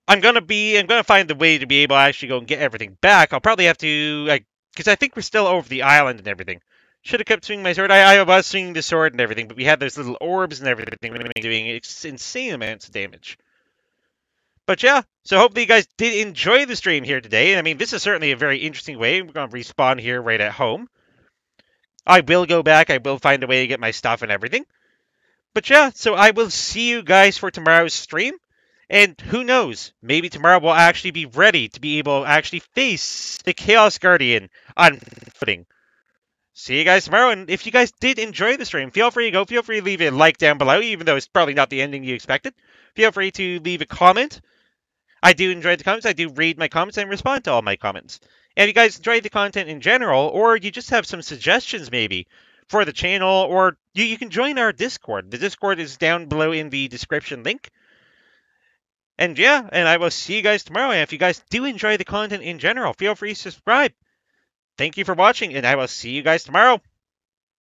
I'm gonna find the way to be able to actually go and get everything back. I'll probably have to, like, because I think we're still over the island and everything. Should have kept swinging my sword. I was swinging the sword and everything, but we had those little orbs and everything doing insane amounts of damage. But yeah, so hopefully you guys did enjoy the stream here today. I mean, this is certainly a very interesting way. We're gonna respawn here right at home. I will go back. I will find a way to get my stuff and everything. But yeah, so I will see you guys for tomorrow's stream. And who knows, maybe tomorrow we'll actually be ready to be able to actually face the Chaos Guardian on footing. See you guys tomorrow, and if you guys did enjoy the stream, feel free to leave a like down below, even though it's probably not the ending you expected. Feel free to leave a comment. I do enjoy the comments, I do read my comments and respond to all my comments. And if you guys enjoy the content in general, or you just have some suggestions maybe for the channel, or you can join our Discord. The Discord is down below in the description link. And yeah, and I will see you guys tomorrow. And if you guys do enjoy the content in general, feel free to subscribe. Thank you for watching, and I will see you guys tomorrow.